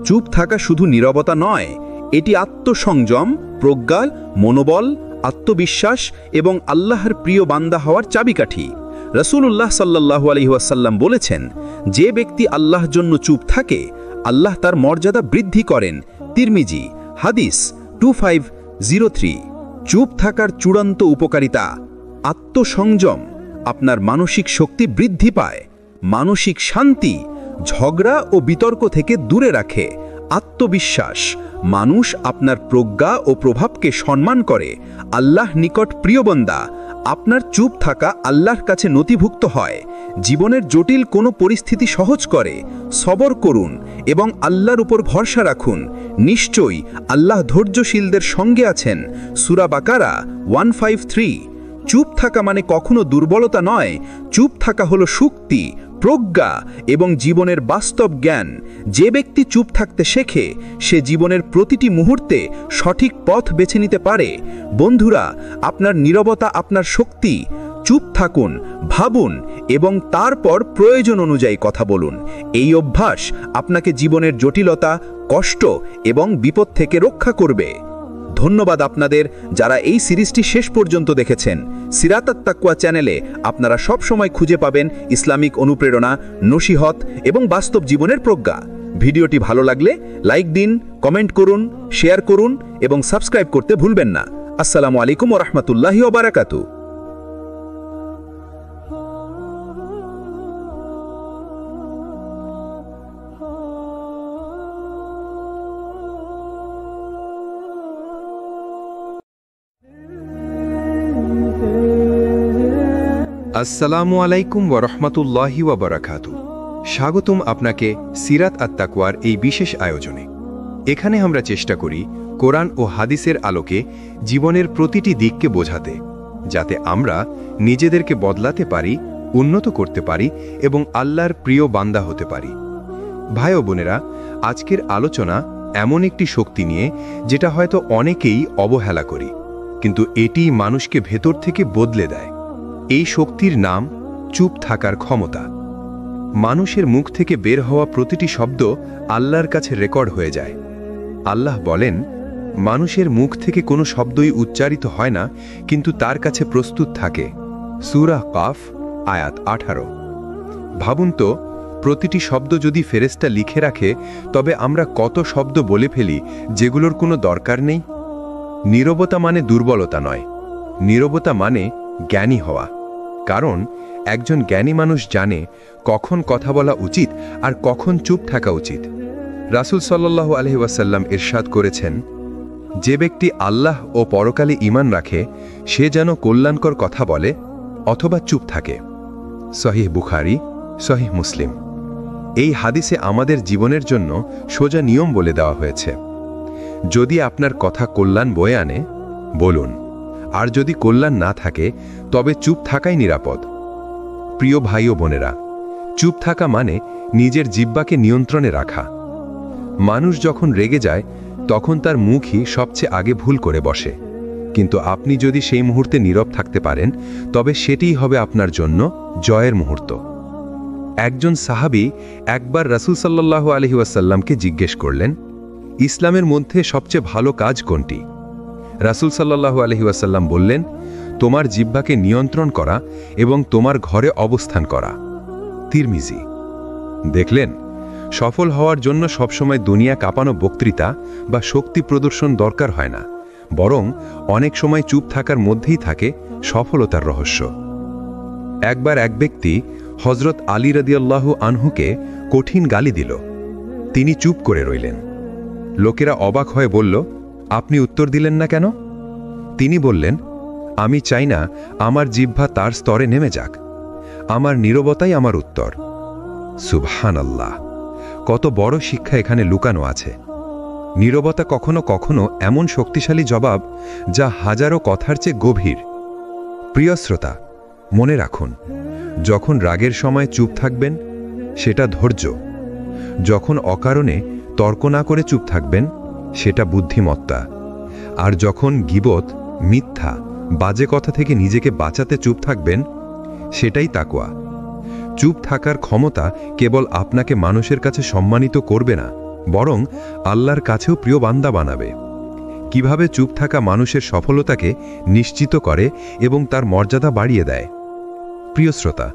চুপ থাকা শুধু নীরবতা নয়, এটি আত্মসংযম, প্রজ্ঞা, মনোবল, আত্মবিশ্বাস এবং আল্লাহর প্রিয় বান্দা হওয়ার চাবিকাঠি। রাসূলুল্লাহ সাল্লাল্লাহু আলাইহি ওয়াসাল্লাম বলেছেন, যে ব্যক্তি আল্লাহর জন্য চুপ থাকে, আল্লাহ তার মর্যাদা বৃদ্ধি করেন। তিরমিজি। হাদিস 2503। চুপ থাকার চূড়ান্ত উপকারিতা। আত্মসংযম আপনার মানসিক শক্তি বৃদ্ধি পায়, মানসিক শান্তি ঝগড়া ও বিতর্ক থেকে দূরে রাখে। আত্মবিশ্বাস মানুষ আপনার প্রজ্ঞা ও প্রভাবকে সম্মান করে। আল্লাহ নিকট প্রিয় বান্দা আপনার চুপ থাকা আল্লাহর কাছে নথিভুক্ত হয়। জীবনের জটিল কোনো পরিস্থিতি সহজ করে। সবর করুন এবং আল্লাহর উপর ভরসা রাখুন। নিশ্চয়ই আল্লাহ ধৈর্যশীলদের সঙ্গে আছেন। সূরা বাকারা 153। চুপ থাকা মানে কখনো দুর্বলতা নয়, চুপ থাকা হলো শক্তি, প্রজ্ঞা এবং জীবনের বাস্তব জ্ঞান। যে ব্যক্তি চুপ থাকতে শেখে, সে জীবনের প্রতিটি মুহূর্তে সঠিক পথ বেছে নিতে পারে। বন্ধুরা, আপনার নীরবতা আপনার শক্তি। চুপ থাকুন, ভাবুন এবং তারপর প্রয়োজন অনুযায়ী কথা বলুন। এই অভ্যাস আপনাকে জীবনের জটিলতা, কষ্ট এবং বিপদ থেকে রক্ষা করবে। ধন্যবাদ আপনাদের যারা এই সিরিজটি শেষ পর্যন্ত দেখেছেন। সিরাত আত-তাকওয়া চ্যানেলে আপনারা সব সময় খুঁজে পাবেন ইসলামিক অনুপ্রেরণা, নসিহত এবং বাস্তব জীবনের প্রজ্ঞা। ভিডিওটি ভালো লাগলে লাইক দিন, কমেন্ট করুন, শেয়ার করুন এবং সাবস্ক্রাইব করতে ভুলবেন না। আসসালামু আলাইকুম ওয়া রাহমাতুল্লাহি ওয়া বারাকাতুহু। আসসালামু আলাইকুম ওয়া রাহমাতুল্লাহি ওয়া বারাকাতুহু। স্বাগতম আপনাকে সিরাত আত-তাকওয়ার এই বিশেষ আয়োজনে। এখানে আমরা চেষ্টা করি কোরআন ও হাদিসের আলোকে জীবনের প্রতিটি দিককে বোঝাতে, যাতে আমরা নিজেদেরকে বদলাতে পারি, উন্নত করতে পারি এবং আল্লাহর প্রিয় বান্দা হতে পারি। ভাই ও বোনেরা, আজকের আলোচনা এমন একটি শক্তি নিয়ে যেটা হয়তো অনেকেই অবহেলা করি, কিন্তু এটি মানুষকে ভেতর থেকে বদলে দেয়। এই শক্তির নাম চুপ থাকার ক্ষমতা। মানুষের মুখ থেকে বের হওয়া প্রতিটি শব্দ আল্লাহর কাছে রেকর্ড হয়ে যায়। আল্লাহ বলেন, মানুষের মুখ থেকে কোনো শব্দই উচ্চারিত হয় না, কিন্তু তার কাছে প্রস্তুত থাকে। সূরা কাফ আয়াত 18। ভাবুন তো, প্রতিটি শব্দ যদি ফেরেশতা লিখে রাখে, তবে আমরা কত শব্দ বলে ফেলি যেগুলোর কোনো দরকার নেই। নীরবতা মানে দুর্বলতা নয়, নীরবতা মানে জ্ঞানী হওয়া। কারণ একজন জ্ঞানী মানুষ জানে কখন কথা বলা উচিত আর কখন চুপ থাকা উচিত। রাসূল সাল্লাল্লাহু আলাইহি ওয়াসাল্লাম ইরশাদ করেছেন, যে ব্যক্তি আল্লাহ ও পরকালে ঈমান রাখে সে যেন কল্যাণকর কথা বলে অথবা চুপ থাকে। সহিহ বুখারী, সহিহ মুসলিম। এই হাদিসে আমাদের জীবনের জন্য সোজা নিয়ম বলে দেওয়া হয়েছে। যদি আপনার কথা কল্যাণ বয়ে আনে, বলুন, আর যদি কল্যাণ না থাকে তবে চুপ থাকাই নিরাপদ। প্রিয় ভাই ও বোনেরা, চুপ থাকা মানে নিজের জিহ্বাকে নিয়ন্ত্রণে রাখা। মানুষ যখন রেগে যায় তখন তার মুখই সবচেয়ে আগে ভুল করে বসে, কিন্তু আপনি যদি সেই মুহূর্তে নীরব থাকতে পারেন তবে সেটিই হবে আপনার জন্য জয়ের মুহূর্ত। একজন সাহাবী একবার রাসূল সাল্লাল্লাহু আলাইহি ওয়াসাল্লামকে জিজ্ঞেস করলেন, ইসলামের মধ্যে সবচেয়ে ভালো কাজ কোনটি? রাসূল সাল্লাল্লাহু আলাইহি ওয়াসাল্লাম বললেন, তোমার জিহ্বাকে নিয়ন্ত্রণ করা এবং তোমার ঘরে অবস্থান করা। তিরমিজি। দেখলেন, সফল হওয়ার জন্য সবসময় দুনিয়া কাঁপানো বক্তৃতা বা শক্তি প্রদর্শন দরকার হয় না, বরং অনেক সময় চুপ থাকার মধ্যেই থাকে সফলতার রহস্য। একবার এক ব্যক্তি হযরত আলী রাদিয়াল্লাহু আনহুকে কঠিন গালি দিল। তিনি চুপ করে রইলেন। লোকেরা অবাক হয়ে বলল, আপনি উত্তর দিলেন না কেন? তিনি বললেন, আমি চাই না আমার জিহ্বা তার স্তরে নেমে যাক। আমার নীরবতাই আমার উত্তর। সুবহানাল্লাহ! কত বড় শিক্ষা এখানে লুকানো আছে। নীরবতা কখনো কখনো এমন শক্তিশালী জবাব যা হাজারো কথার চেয়ে গভীর। প্রিয় শ্রোতা, মনে রাখুন, যখন রাগের সময় চুপ থাকবেন সেটা ধৈর্য, যখন অকারণে তর্ক না করে চুপ থাকবেন সেটা বুদ্ধিমত্তা, আর যখন গীবত, মিথ্যা, বাজে কথা থেকে নিজেকে বাঁচাতে চুপ থাকবেন সেটাই তাকওয়া। চুপ থাকার ক্ষমতা কেবল আপনাকে মানুষের কাছে সম্মানিত করবে না, বরং আল্লাহর কাছেও প্রিয় বান্দা বানাবে। কিভাবে চুপ থাকা মানুষের সফলতাকে নিশ্চিত করে এবং তার মর্যাদা বাড়িয়ে দেয়। প্রিয় শ্রোতা,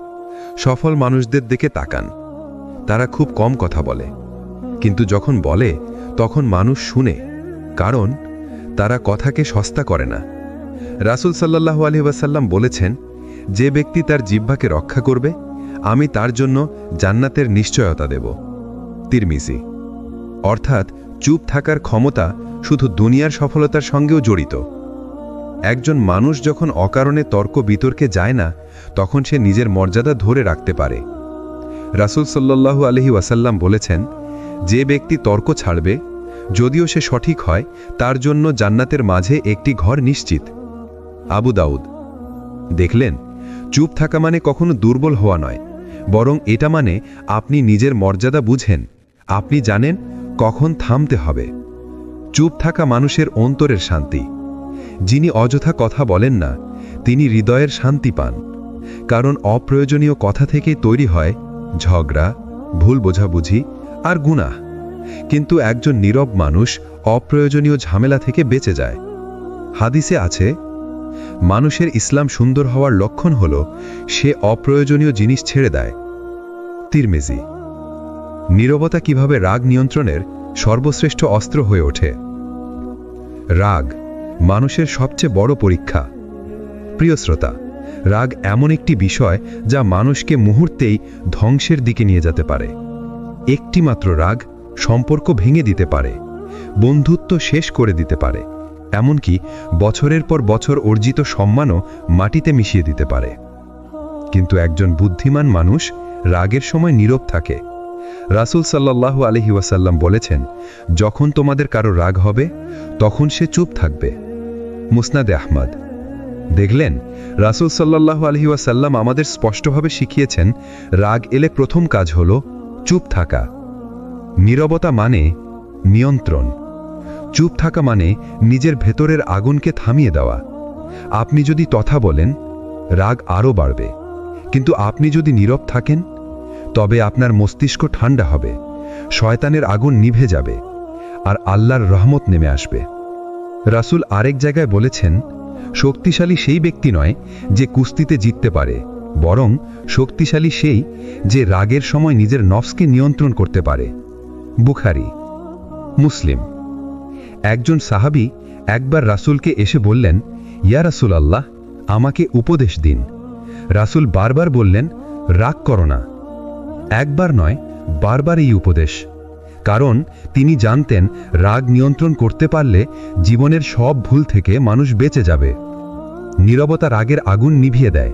সফল মানুষদের দিকে তাকান। তারা খুব কম কথা বলে, কিন্তু যখন বলে তখন মানুষ শুনে, কারণ তারা কথাকে সস্তা করে না। রাসূল সাল্লাল্লাহু আলাইহি ওয়াসাল্লাম বলেছেন, যে ব্যক্তি তার জিহ্বাকে রক্ষা করবে আমি তার জন্য জান্নাতের নিশ্চয়তা দেব। তিরমিজি। অর্থাৎ চুপ থাকার ক্ষমতা শুধু দুনিয়ার সফলতার সঙ্গেও জড়িত। একজন মানুষ যখন অকারণে তর্ক বিতর্কে যায় না, তখন সে নিজের মর্যাদা ধরে রাখতে পারে। রাসূল সাল্লাল্লাহু আলাইহি ওয়াসাল্লাম বলেছেন, যে ব্যক্তি তর্ক ছাড়বে, যদিও সে সঠিক হয়, তার জন্য জান্নাতের মাঝে একটি ঘর নিশ্চিত। আবু দাউদ। দেখলেন, চুপ থাকা মানে কখনো দুর্বল হওয়া নয়, বরং এটা মানে আপনি নিজের মর্যাদা বুঝেন, আপনি জানেন কখন থামতে হবে। চুপ থাকা মানুষের অন্তরের শান্তি। যিনি অযথা কথা বলেন না তিনি হৃদয়ের শান্তি পান, কারণ অপ্রয়োজনীয় কথা থেকেই তৈরি হয় ঝগড়া, ভুল বোঝাবুঝি আর গুনাহ। কিন্তু একজন নীরব মানুষ অপ্রয়োজনীয় ঝামেলা থেকে বেঁচে যায়। হাদিসে আছে, মানুষের ইসলাম সুন্দর হওয়ার লক্ষণ হল সে অপ্রয়োজনীয় জিনিস ছেড়ে দেয়। তিরমিজি। নীরবতা কিভাবে রাগ নিয়ন্ত্রণের সর্বশ্রেষ্ঠ অস্ত্র হয়ে ওঠে। রাগ মানুষের সবচেয়ে বড় পরীক্ষা। প্রিয় শ্রোতা, রাগ এমন একটি বিষয় যা মানুষকে মুহূর্তেই ধ্বংসের দিকে নিয়ে যেতে পারে। একটি মাত্র রাগ সম্পর্ক ভেঙে দিতে পারে, বন্ধুত্ব শেষ করে দিতে পারে, এমনকি বছরের পর বছর অর্জিত সম্মানও মাটিতে মিশিয়ে দিতে পারে। কিন্তু একজন বুদ্ধিমান মানুষ রাগের সময় নীরব থাকে। রাসূল সাল্লাল্লাহু আলাইহি ওয়াসাল্লাম বলেছেন, যখন তোমাদের কারো রাগ হবে তখন সে চুপ থাকবে। মুসনাদে আহমদ। দেখলেন, রাসূল সাল্লাল্লাহু আলাইহি ওয়াসাল্লাম আমাদের স্পষ্টভাবে শিখিয়েছেন, রাগ এলে প্রথম কাজ হল চুপ থাকা। নীরবতা মানে নিয়ন্ত্রণ। চুপ থাকা মানে নিজের ভেতরের আগুনকে থামিয়ে দেওয়া। আপনি যদি কথা বলেন, রাগ আরও বাড়বে, কিন্তু আপনি যদি নীরব থাকেন তবে আপনার মস্তিষ্ক ঠান্ডা হবে, শয়তানের আগুন নিভে যাবে আর আল্লাহর রহমত নেমে আসবে। রাসূল আরেক জায়গায় বলেছেন, শক্তিশালী সেই ব্যক্তি নয় যে কুস্তিতে জিততে পারে, বরং শক্তিশালী সেই যে রাগের সময় নিজের নফসকে নিয়ন্ত্রণ করতে পারে। বুখারী। মুসলিম। একজন সাহাবী একবার রাসূলকে এসে বললেন, ইয়া রাসূলাল্লাহ, আমাকে উপদেশ দিন। রাসূল বারবার বললেন, রাগ করো না। একবার নয়, বারবার এই উপদেশ, কারণ তিনি জানতেন রাগ নিয়ন্ত্রণ করতে পারলে জীবনের সব ভুল থেকে মানুষ বেঁচে যাবে। নীরবতা রাগের আগুন নিভিয়ে দেয়।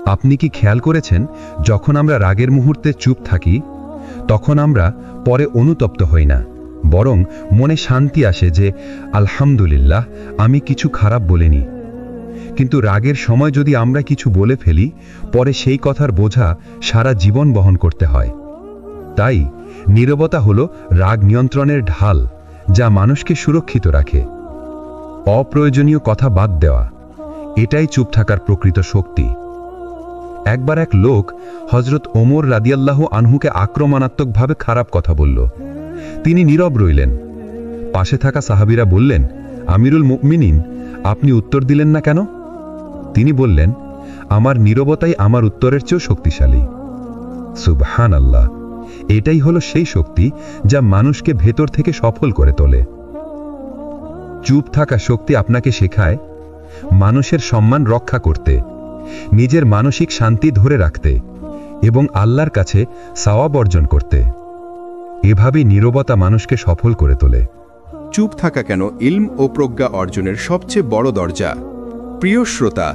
আপনি কি খেয়াল করেছেন, যখন আমরা রাগের মুহূর্তে চুপ থাকি তখন আমরা পরে অনুতপ্ত হই না, বরং মনে শান্তি আসে যে আলহামদুলিল্লাহ, আমি কিছু খারাপ বলিনি। কিন্তু রাগের সময় যদি আমরা কিছু বলে ফেলি, পরে সেই কথার বোঝা সারা জীবন বহন করতে হয়। তাই নীরবতা হলো রাগ নিয়ন্ত্রণের ঢাল, যা মানুষকে সুরক্ষিত রাখে। অপ্রয়োজনীয় কথা বাদ দেওয়া, এটাই চুপ থাকার প্রকৃত শক্তি। একবার এক লোক হযরত ওমর রাদিয়াল্লাহু আনহুকে আক্রমণাত্মকভাবে খারাপ কথা বলল। তিনি নীরব রইলেন। পাশে থাকা সাহাবীরা বললেন, আমিরুল মুমিনিন, আপনি উত্তর দিলেন না কেন? তিনি বললেন, আমার নীরবতাই আমার উত্তরের চেয়েও শক্তিশালী। সুবহানাল্লাহ! এটাই হলো সেই শক্তি যা মানুষকে ভেতর থেকে সফল করে তোলে। চুপ থাকা শক্তি আপনাকে শেখায় মানুষের সম্মান রক্ষা করতে, নিজের মানসিক শান্তি ধরে রাখতে এবং আল্লাহর কাছে সওয়াব অর্জন করতে। এভাবেই নীরবতা মানুষকে সফল করে তোলে। চুপ থাকা কেন ইলম ও প্রজ্ঞা অর্জনের সবচেয়ে বড় দরজা? প্রিয় শ্রোতা,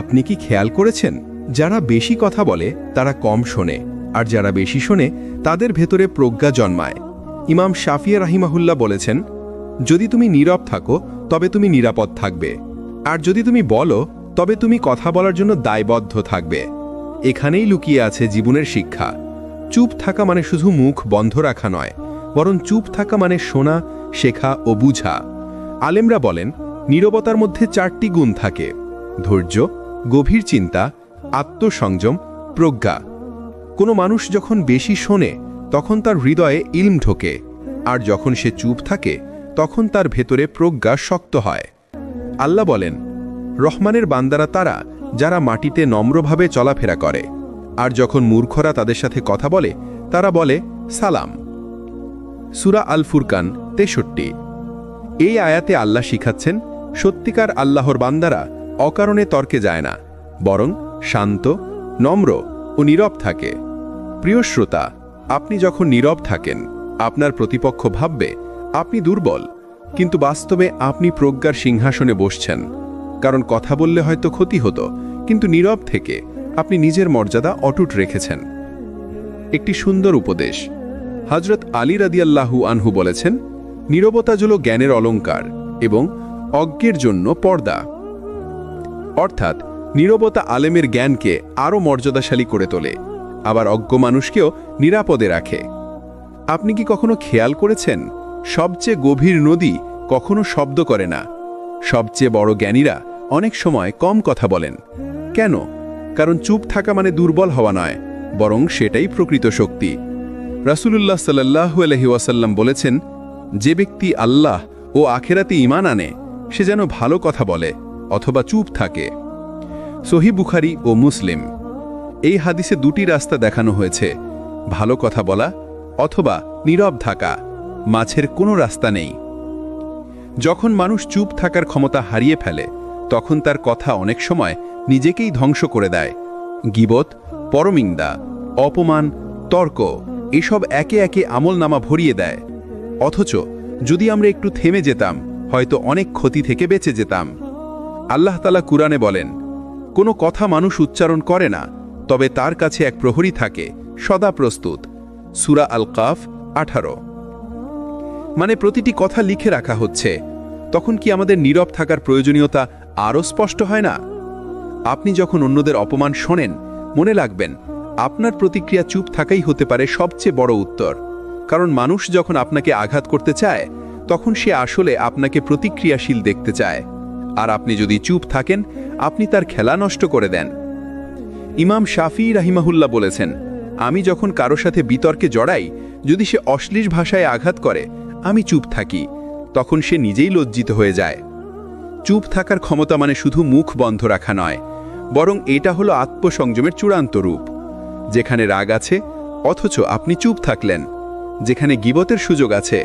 আপনি কি খেয়াল করেছেন, যারা বেশি কথা বলে তারা কম শোনে, আর যারা বেশি শোনে তাদের ভেতরে প্রজ্ঞা জন্মায়। ইমাম শাফিঈ রাহিমাহুল্লাহ বলেছেন, যদি তুমি নীরব থাকো তবে তুমি নিরাপদ থাকবে, আর যদি তুমি বলো তবে তুমি কথা বলার জন্য দায়বদ্ধ থাকবে। এখানেই লুকিয়ে আছে জীবনের শিক্ষা। চুপ থাকা মানে শুধু মুখ বন্ধ রাখা নয়, বরং চুপ থাকা মানে শোনা, শেখা ও বুঝা। আলেমরা বলেন, নীরবতার মধ্যে 4টি গুণ থাকে: ধৈর্য, গভীর চিন্তা, আত্মসংযম, প্রজ্ঞা। কোনো মানুষ যখন বেশি শোনে তখন তার হৃদয়ে ইলম ঢোকে, আর যখন সে চুপ থাকে তখন তার ভেতরে প্রজ্ঞা শক্ত হয়। আল্লাহ বলেন, রহমানের বান্দারা তারা যারা মাটিতে নম্রভাবে চলাফেরা করে, আর যখন মূর্খরা তাদের সাথে কথা বলে তারা বলে সালাম। সূরা আল ফুরকান 63। এই আয়াতে আল্লাহ শিখাচ্ছেন, সত্যিকার আল্লাহর বান্দারা অকারণে তর্কে যায় না, বরং শান্ত, নম্র ও নীরব থাকে। প্রিয় শ্রোতা, আপনি যখন নীরব থাকেন আপনার প্রতিপক্ষ ভাববে আপনি দুর্বল, কিন্তু বাস্তবে আপনি প্রজ্ঞার সিংহাসনে বসছেন। কারণ কথা বললে হয়তো ক্ষতি হতো, কিন্তু নীরব থেকে আপনি নিজের মর্যাদা অটুট রেখেছেন। একটি সুন্দর উপদেশ। হযরত আলী রাদিয়াল্লাহু আনহু বলেছেন, নীরবতা হলো জ্ঞানের অলংকার এবং অজ্ঞের জন্য পর্দা। অর্থাৎ নীরবতা আলেমের জ্ঞানকে আরও মর্যাদাশালী করে তোলে, আবার অজ্ঞ মানুষকেও নিরাপদে রাখে। আপনি কি কখনো খেয়াল করেছেন, সবচেয়ে গভীর নদী কখনো শব্দ করে না? সবচেয়ে বড় জ্ঞানীরা অনেক সময় কম কথা বলেন। কেন? কারণ চুপ থাকা মানে দুর্বল হওয়া নয়, বরং সেটাই প্রকৃত শক্তি। রাসূলুল্লাহ সাল্লাল্লাহু আলাইহি ওয়াসাল্লাম বলেছেন, যে ব্যক্তি আল্লাহ ও আখেরাতে ঈমান আনে সে যেন ভালো কথা বলে অথবা চুপ থাকে। সহিহ বুখারী ও মুসলিম। এই হাদিসে 2টি রাস্তা দেখানো হয়েছে, ভালো কথা বলা অথবা নীরব থাকা। মাঝের কোনো রাস্তা নেই। যখন মানুষ চুপ থাকার ক্ষমতা হারিয়ে ফেলে তখন তার কথা অনেক সময় নিজেকেই ধ্বংস করে দেয়। গীবত, পরনিন্দা, অপমান, তর্ক এসব একে একে আমলনামা ভরিয়ে দেয়। অথচ যদি আমরা একটু থেমে যেতাম হয়তো অনেক ক্ষতি থেকে বেঁচে যেতাম। আল্লাহ তাআলা কুরআনে বলেন, কোনো কথা মানুষ উচ্চারণ করে না, তবে তার কাছে এক প্রহরী থাকে সদা প্রস্তুত। সূরা আল কাফ 18। মানে প্রতিটি কথা লিখে রাখা হচ্ছে। তখন কি আমাদের নীরব থাকার প্রয়োজনীয়তা আরও স্পষ্ট হয় না? আপনি যখন অন্যদের অপমান শোনেন, মনে রাখবেন আপনার প্রতিক্রিয়া চুপ থাকাই হতে পারে সবচেয়ে বড় উত্তর। কারণ মানুষ যখন আপনাকে আঘাত করতে চায় তখন সে আসলে আপনাকে প্রতিক্রিয়াশীল দেখতে চায়, আর আপনি যদি চুপ থাকেন আপনি তার খেলা নষ্ট করে দেন। ইমাম শাফিঈ রাহিমাহুল্লাহ বলেছেন, আমি যখন কারো সাথে বিতর্কে জড়াই, যদি সে অশ্লীল ভাষায় আঘাত করে আমি চুপ থাকি, তখন সে নিজেই লজ্জিত হয়ে যায়। চুপ থাকার ক্ষমতা মানে শুধু মুখ বন্ধ রাখা নয়, বরং এটা হলো আত্মসংযমের চূড়ান্ত রূপ। যেখানে রাগ আছে অথচ আপনি চুপ থাকলেন, যেখানে গীবতের সুযোগ আছে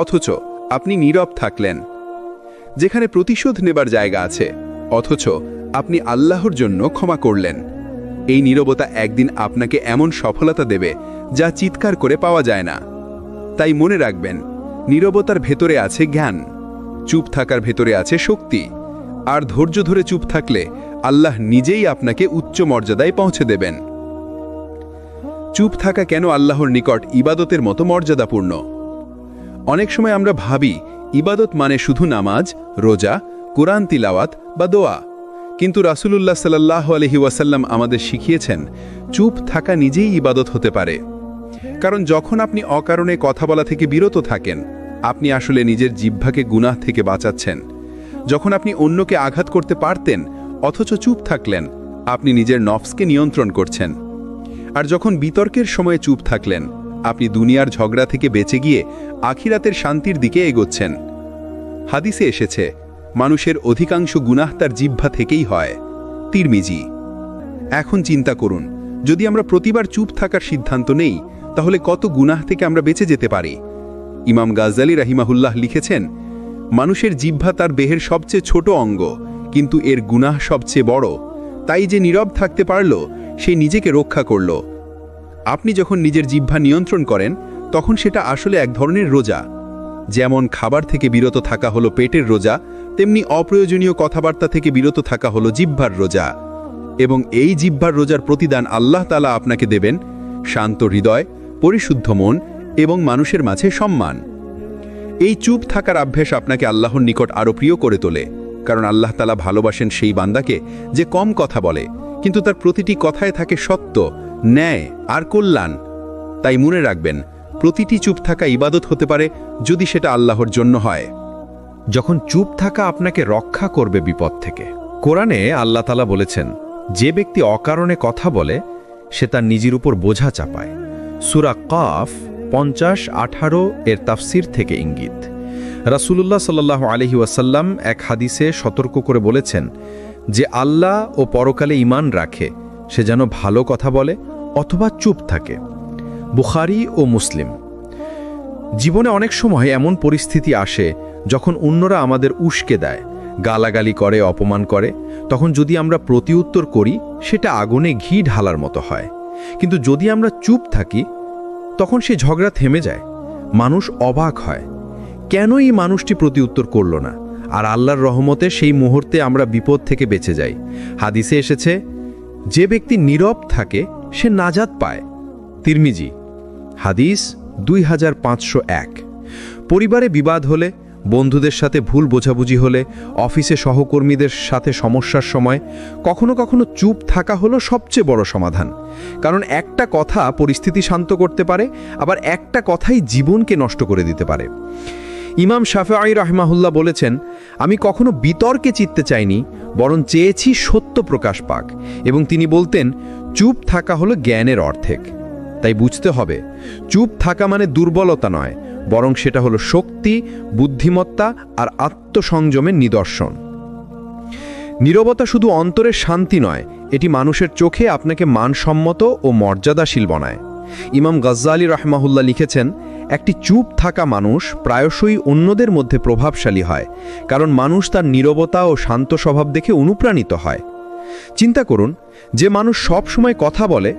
অথচ আপনি নীরব থাকলেন, যেখানে প্রতিশোধ নেবার জায়গা আছে অথচ আপনি আল্লাহর জন্য ক্ষমা করলেন। এই নীরবতা একদিন আপনাকে এমন সফলতা দেবে যা চিৎকার করে পাওয়া যায় না। তাই মনে রাখবেন, নীরবতার ভেতরে আছে জ্ঞান, চুপ থাকার ভেতরে আছে শক্তি, আর ধৈর্য ধরে চুপ থাকলে আল্লাহ নিজেই আপনাকে উচ্চ মর্যাদায় পৌঁছে দেবেন। চুপ থাকা কেন আল্লাহর নিকট ইবাদতের মতো মর্যাদাপূর্ণ? অনেক সময় আমরা ভাবি ইবাদত মানে শুধু নামাজ, রোজা, কুরআন তিলাওয়াত বা দোয়া, কিন্তু রাসূলুল্লাহ সাল্লাল্লাহু আলাইহি ওয়াসাল্লাম আমাদের শিখিয়েছেন চুপ থাকা নিজেই ইবাদত হতে পারে। কারণ যখন আপনি অকারণে কথা বলা থেকে বিরত থাকেন, আপনি আসলে নিজের জিহ্বাকে গুনাহ থেকে বাঁচাচ্ছেন। যখন আপনি অন্যকে আঘাত করতে পারতেন অথচ চুপ থাকলেন, আপনি নিজের নফসকে নিয়ন্ত্রণ করছেন। আর যখন বিতর্কের সময়ে চুপ থাকলেন, আপনি দুনিয়ার ঝগড়া থেকে বেঁচে গিয়ে আখিরাতের শান্তির দিকে এগোচ্ছেন। হাদিসে এসেছে, মানুষের অধিকাংশ গুনাহ তার জিহ্বা থেকেই হয়। তিরমিজি। এখন চিন্তা করুন, যদি আমরা প্রতিবার চুপ থাকার সিদ্ধান্ত নেই, তাহলে কত গুনাহ থেকে আমরা বেঁচে যেতে পারি। ইমাম গাজ্জালী রাহিমাহুল্লাহ লিখেছেন, মানুষের জিহ্বা তার দেহের সবচেয়ে ছোট অঙ্গ, কিন্তু এর গুনাহ সবচেয়ে বড়। তাই যে নীরব থাকতে পারল, সে নিজেকে রক্ষা করল। আপনি যখন নিজের জিহ্বা নিয়ন্ত্রণ করেন, তখন সেটা আসলে এক ধরনের রোজা। যেমন খাবার থেকে বিরত থাকা হলো পেটের রোজা, তেমনি অপ্রয়োজনীয় কথাবার্তা থেকে বিরত থাকা হলো জিহ্বার রোজা। এবং এই জিহ্বার রোজার প্রতিদান আল্লাহ তাআলা আপনাকে দেবেন শান্ত হৃদয়, পরিশুদ্ধ মন এবং মানুষের মাঝে সম্মান। এই চুপ থাকার অভ্যাস আপনাকে আল্লাহর নিকট আরও প্রিয় করে তোলে, কারণ আল্লাহ তাআলা ভালোবাসেন সেই বান্দাকে যে কম কথা বলে, কিন্তু তার প্রতিটি কথায় থাকে সত্য, ন্যায় আর কল্যাণ। তাই মনে রাখবেন, প্রতিটি চুপ থাকা ইবাদত হতে পারে যদি সেটা আল্লাহর জন্য হয়। যখন চুপ থাকা আপনাকে রক্ষা করবে বিপদ থেকে। কোরআনে আল্লাহ তাআলা বলেছেন, যে ব্যক্তি অকারণে কথা বলে সে তার নিজের উপর বোঝা চাপায়। সূরা কাফ 50-18 এর তাফসির থেকে ইঙ্গিত। রাসূলুল্লাহ সাল্লাল্লাহু আলাইহি ওয়াসাল্লাম এক হাদিসে সতর্ক করে বলেছেন, যে আল্লাহ ও পরকালে ঈমান রাখে সে যেন ভালো কথা বলে অথবা চুপ থাকে। বুখারী ও মুসলিম। জীবনে অনেক সময় এমন পরিস্থিতি আসে যখন অন্যরা আমাদের উস্কে দেয়, গালাগালি করে, অপমান করে। তখন যদি আমরা প্রতিউত্তর করি, সেটা আগুনে ঘি ঢালার মতো হয়। কিন্তু যদি আমরা চুপ থাকি, তখন সে ঝগড়া থেমে যায়। মানুষ অবাক হয়, কেন এই মানুষটি প্রতিউত্তর করল না? আর আল্লাহর রহমতে সেই মুহূর্তে আমরা বিপদ থেকে বেঁচে যাই। হাদিসে এসেছে, যে ব্যক্তি নীরব থাকে সে নাজাত পায়। তিরমিজি। হাদিস 2501। পরিবারে বিবাদ হলে, বন্ধুদের সাথে ভুল বোঝাবুঝি হলে, অফিসে সহকর্মীদের সাথে সমস্যার সময় কখনো কখনো চুপ থাকা হলো সবচেয়ে বড় সমাধান। কারণ একটা কথা পরিস্থিতি শান্ত করতে পারে, আবার একটা কথাই জীবনকে নষ্ট করে দিতে পারে। ইমাম শাফিঈ রাহিমাহুল্লাহ বলেছেন, আমি কখনো বিতর্কে জিততে চাইনি, বরং চেয়েছি সত্য প্রকাশ পাক। এবং তিনি বলতেন, চুপ থাকা হলো জ্ঞানের অর্ধেক। তাই বুঝতে হবে, চুপ থাকা মানে দুর্বলতা নয়, বরং সেটা হলো শক্তি, বুদ্ধিমত্তা আর আত্মসংযমের নিদর্শন। নীরবতা শুধু অন্তরের শান্তি নয়, এটি মানুষের চোখে আপনাকে মানসম্মত ও মর্যাদাশীল বানায়। ইমাম গাজ্জালী রাহমাহুল্লাহ লিখেছেন, একটি চুপ থাকা মানুষ প্রায়শই অন্যদের মধ্যে প্রভাবশালী হয়, কারণ মানুষ তার নীরবতা ও শান্ত স্বভাব দেখে অনুপ্রাণিত হয়। চিন্তা করুন, যে মানুষ সব সময় কথা বলে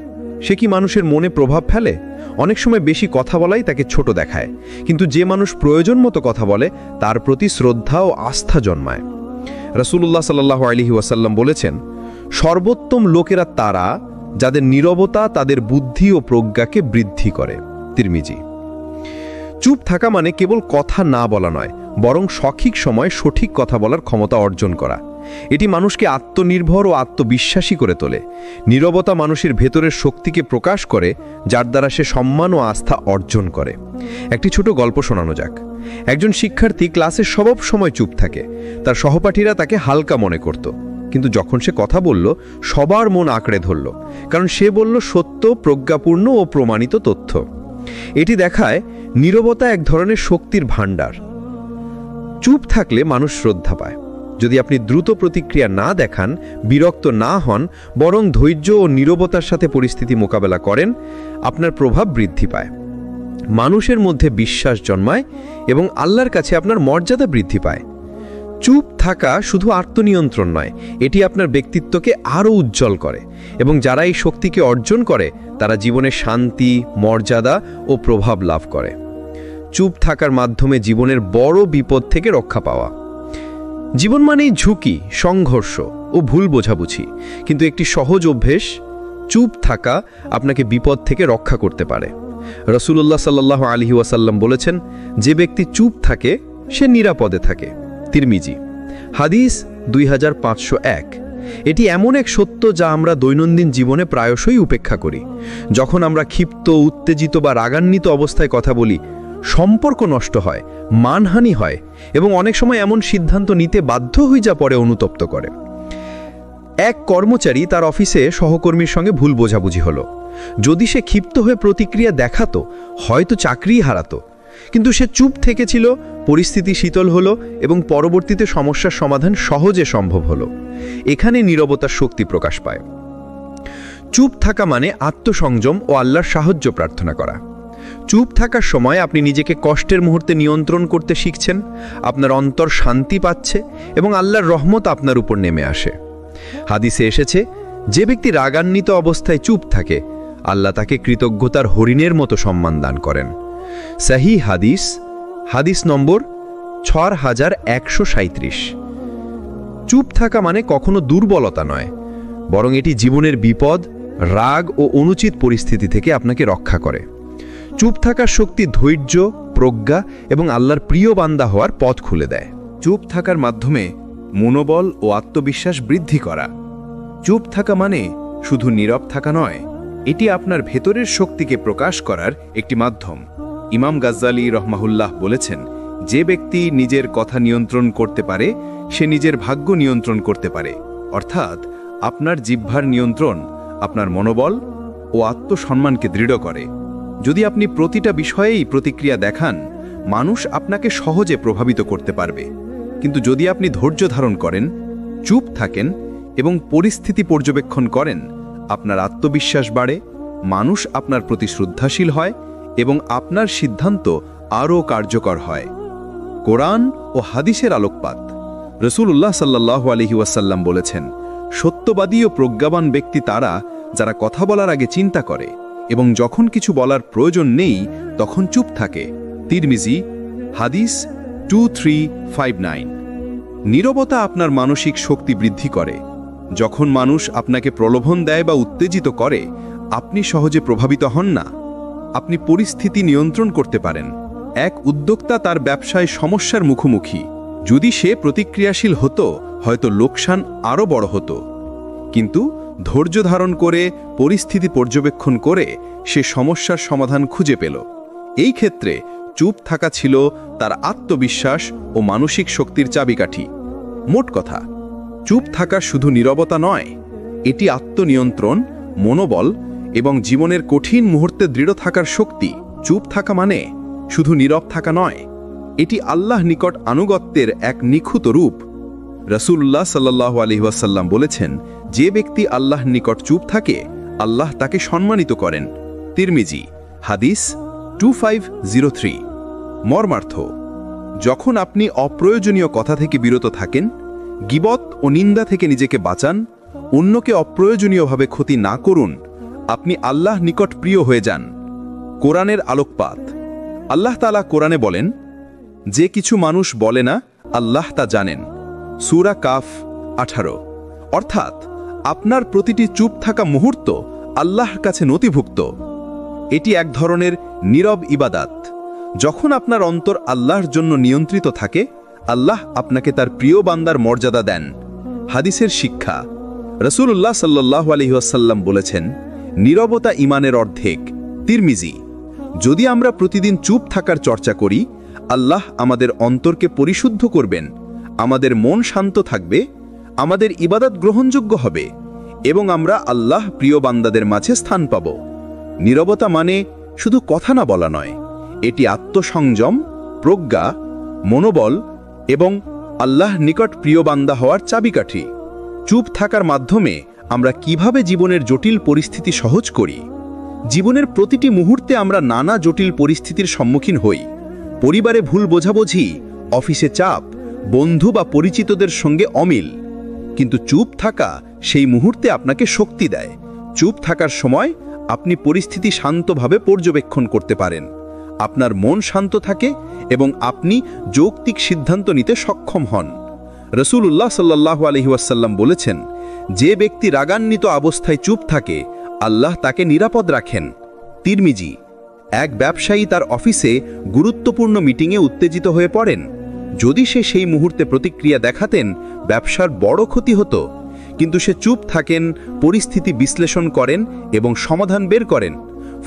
সে কি মানুষের মনে প্রভাব ফেলে? অনেক সময় বেশি কথা বলাই তাকে ছোট দেখায়, কিন্তু যে মানুষ প্রয়োজন মতো কথা বলে তার প্রতি শ্রদ্ধা ও আস্থা জন্মায়। রাসূলুল্লাহ সাল্লাল্লাহু আলাইহি ওয়াসাল্লাম বলেছেন, সর্বোত্তম লোকেরা তারা যাদের নীরবতা তাদের বুদ্ধি ও প্রজ্ঞাকে বৃদ্ধি করে। তিরমিজি। চুপ থাকা মানে কেবল কথা না বলা নয়, বরং সঠিক সময় সঠিক কথা বলার ক্ষমতা অর্জন করা। এটি মানুষকে আত্মনির্ভর ও আত্মবিশ্বাসী করে তোলে। নীরবতা মানুষের ভেতরের শক্তিকে প্রকাশ করে, যার দ্বারা সে সম্মান ও আস্থা অর্জন করে। একটি ছোট গল্প শোনানো যাক। একজন শিক্ষার্থী ক্লাসে সব সময় চুপ থাকে। তার সহপাঠীরা তাকে হালকা মনে করত, কিন্তু যখন সে কথা বলল, সবার মন আঁকড়ে ধরল, কারণ সে বলল সত্য, প্রজ্ঞাপূর্ণ ও প্রমাণিত তথ্য। এটি দেখায় নীরবতা এক ধরনের শক্তির ভাণ্ডার। চুপ থাকলে মানুষ শ্রদ্ধা পায়। যদি আপনি দ্রুত প্রতিক্রিয়া না দেখান, বিরক্ত না হন, বরং ধৈর্য ও নীরবতার সাথে পরিস্থিতি মোকাবেলা করেন, আপনার প্রভাব বৃদ্ধি পায়, মানুষের মধ্যে বিশ্বাস জন্মায় এবং আল্লাহর কাছে আপনার মর্যাদা বৃদ্ধি পায়। চুপ থাকা শুধু আত্মনিয়ন্ত্রণ নয়, এটি আপনার ব্যক্তিত্বকে আরও উজ্জ্বল করে এবং যারা এই শক্তিকে অর্জন করে তারা জীবনে শান্তি, মর্যাদা ও প্রভাব লাভ করে। চুপ থাকার মাধ্যমে জীবনের বড় বিপদ থেকে রক্ষা পাওয়া। জীবন মানেই ঝুঁকি, সংঘর্ষ ও ভুল বোঝাবুঝি, কিন্তু একটি সহজ অভ্যেস, চুপ থাকা, আপনাকে বিপদ থেকে রক্ষা করতে পারে। রাসূলুল্লাহ সাল্লাল্লাহু আলাইহি ওয়াসাল্লাম বলেছেন, যে ব্যক্তি চুপ থাকে সে নিরাপদে থাকে। তিরমিজি, হাদিস 2501। এটি এমন এক সত্য যা আমরা দৈনন্দিন জীবনে প্রায়শই উপেক্ষা করি। যখন আমরা ক্ষিপ্ত, উত্তেজিত বা রাগান্বিত অবস্থায় কথা বলি, সম্পর্ক নষ্ট হয়, মানহানি হয় এবং অনেক সময় এমন সিদ্ধান্ত নিতে বাধ্য হই যা পরে অনুতপ্ত করে। এক কর্মচারী তার অফিসে সহকর্মীর সঙ্গে ভুল বোঝাবুঝি হলো। যদি সে ক্ষিপ্ত হয়ে প্রতিক্রিয়া দেখাতো, হয়তো চাকরিই হারাতো, কিন্তু সে চুপ থেকেছিল, পরিস্থিতি শীতল হলো এবং পরবর্তীতে সমস্যার সমাধান সহজে সম্ভব হলো। এখানে নীরবতার শক্তি প্রকাশ পায়। চুপ থাকা মানে আত্মসংযম ও আল্লাহর সাহায্য প্রার্থনা করা। চুপ থাকার সময় আপনি নিজেকে কষ্টের মুহূর্তে নিয়ন্ত্রণ করতে শিখছেন, আপনার অন্তর শান্তি পাচ্ছে এবং আল্লাহর রহমত আপনার উপর নেমে আসে। হাদিসে এসেছে, যে ব্যক্তি রাগান্বিত অবস্থায় চুপ থাকে, আল্লাহ তাকে কৃতজ্ঞতার হরিণের মতো সম্মান দান করেন। সহিহ হাদিস, হাদিস নম্বর 6137। চুপ থাকা মানে কখনো দুর্বলতা নয়, বরং এটি জীবনের বিপদ, রাগ ও অনুচিত পরিস্থিতি থেকে আপনাকে রক্ষা করে। চুপ থাকার শক্তি ধৈর্য, প্রজ্ঞা এবং আল্লাহর প্রিয় বান্দা হওয়ার পথ খুলে দেয়। চুপ থাকার মাধ্যমে মনোবল ও আত্মবিশ্বাস বৃদ্ধি করা। চুপ থাকা মানে শুধু নীরব থাকা নয়, এটি আপনার ভেতরের শক্তিকে প্রকাশ করার একটি মাধ্যম। ইমাম গাজ্জালী রহমাহুল্লাহ বলেছেন, যে ব্যক্তি নিজের কথা নিয়ন্ত্রণ করতে পারে সে নিজের ভাগ্য নিয়ন্ত্রণ করতে পারে। অর্থাৎ আপনার জিহ্বার নিয়ন্ত্রণ আপনার মনোবল ও আত্মসম্মানকে দৃঢ় করে। যদি আপনি প্রতিটা বিষয়েই প্রতিক্রিয়া দেখান, মানুষ আপনাকে সহজে প্রভাবিত করতে পারবে। কিন্তু যদি আপনি ধৈর্য ধারণ করেন, চুপ থাকেন এবং পরিস্থিতি পর্যবেক্ষণ করেন, আপনার আত্মবিশ্বাস বাড়ে, মানুষ আপনার প্রতি শ্রদ্ধাশীল হয় এবং আপনার সিদ্ধান্ত আরও কার্যকর হয়। কোরআন ও হাদিসের আলোকপাত। রাসূলুল্লাহ সাল্লাল্লাহু আলাইহি ওয়াসাল্লাম বলেছেন, সত্যবাদী ও প্রজ্ঞাবান ব্যক্তি তারা যারা কথা বলার আগে চিন্তা করে এবং যখন কিছু বলার প্রয়োজন নেই তখন চুপ থাকে। তিরমিজি, হাদিস 2359। নীরবতা আপনার মানসিক শক্তি বৃদ্ধি করে। যখন মানুষ আপনাকে প্রলোভন দেয় বা উত্তেজিত করে, আপনি সহজে প্রভাবিত হন না। আপনি পরিস্থিতি নিয়ন্ত্রণ করতে পারেন। এক উদ্যোক্তা তার ব্যবসায় সমস্যার মুখোমুখি। যদি সে প্রতিক্রিয়াশীল হতো, হয়তো লোকসান আরও বড় হতো। কিন্তু ধৈর্য ধারণ করে, পরিস্থিতি পর্যবেক্ষণ করে সে সমস্যার সমাধান খুঁজে পেল। এই ক্ষেত্রে চুপ থাকা ছিল তার আত্মবিশ্বাস ও মানসিক শক্তির চাবিকাঠি। মোট কথা, চুপ থাকা শুধু নীরবতা নয়, এটি আত্মনিয়ন্ত্রণ, মনোবল এবং জীবনের কঠিন মুহূর্তে দৃঢ় থাকার শক্তি। চুপ থাকা মানে শুধু নীরব থাকা নয়, এটি আল্লাহ নিকট আনুগত্যের এক নিখুঁত রূপ। রাসূলুল্লাহ সাল্লাল্লাহু আলাইহি ওয়াসাল্লাম বলেছেন, যে ব্যক্তি আল্লাহর নিকট চুপ থাকে, আল্লাহ তাকে সম্মানিত করেন। তিরমিজি, হাদিস 2503। মর্মার্থ, যখন আপনি অপ্রয়োজনীয় কথা থেকে বিরত থাকেন, গীবত ও নিন্দা থেকে নিজেকে বাঁচান, অন্যকে অপ্রয়োজনীয়ভাবে ক্ষতি না করুন, আপনি আল্লাহ নিকট প্রিয় হয়ে যান। কোরআনের আলোকপাত। আল্লাহ তাআলা কোরআনে বলেন, যে কিছু মানুষ বলে না, আল্লাহ তা জানেন। সূরা কাফ 18। অর্থাৎ আপনার প্রতিটি চুপ থাকা মুহূর্ত আল্লাহর কাছে নথিভুক্ত। এটি এক ধরনের নীরব ইবাদাত। যখন আপনার অন্তর আল্লাহর জন্য নিয়ন্ত্রিত থাকে, আল্লাহ আপনাকে তার প্রিয় বান্দার মর্যাদা দেন। হাদিসের শিক্ষা। রাসূলুল্লাহ সাল্লাল্লাহু আলাইহি ওয়াসাল্লাম বলেছেন, নীরবতা ঈমানের অর্ধেক। তিরমিজি, যদি আমরা প্রতিদিন চুপ থাকার চর্চা করি, আল্লাহ আমাদের অন্তরকে পরিশুদ্ধ করবেন, আমাদের মন শান্ত থাকবে, আমাদের ইবাদত গ্রহণযোগ্য হবে এবং আমরা আল্লাহ প্রিয় বান্দাদের মাঝে স্থান পাব। নীরবতা মানে শুধু কথা না বলা নয়, এটি আত্মসংযম, প্রজ্ঞা, মনোবল এবং আল্লাহ নিকট প্রিয় বান্দা হওয়ার চাবিকাঠি। চুপ থাকার মাধ্যমে আমরা কিভাবে জীবনের জটিল পরিস্থিতি সহজ করি? জীবনের প্রতিটি মুহূর্তে আমরা নানা জটিল পরিস্থিতির সম্মুখীন হই। পরিবারে ভুল বোঝাবুঝি, অফিসে চাপ, বন্ধু বা পরিচিতদের সঙ্গে অমিল। কিন্তু চুপ থাকা সেই মুহূর্তে আপনাকে শক্তি দেয়। চুপ থাকার সময় আপনি পরিস্থিতি শান্তভাবে পর্যবেক্ষণ করতে পারেন। আপনার মন শান্ত থাকে এবং আপনি যৌক্তিক সিদ্ধান্ত নিতে সক্ষম হন। রাসূলুল্লাহ সাল্লাল্লাহু আলাইহি ওয়াসাল্লাম বলেছেন, যে ব্যক্তি রাগান্বিত অবস্থায় চুপ থাকে আল্লাহ তাকে নিরাপদ রাখেন। তিরমিজি। এক ব্যবসায়ী তার অফিসে গুরুত্বপূর্ণ মিটিংয়ে উত্তেজিত হয়ে পড়েন। যদি সে সেই মুহূর্তে প্রতিক্রিয়া দেখাতেন, ব্যবসার বড় ক্ষতি হতো। কিন্তু সে চুপ থাকেন, পরিস্থিতি বিশ্লেষণ করেন এবং সমাধান বের করেন।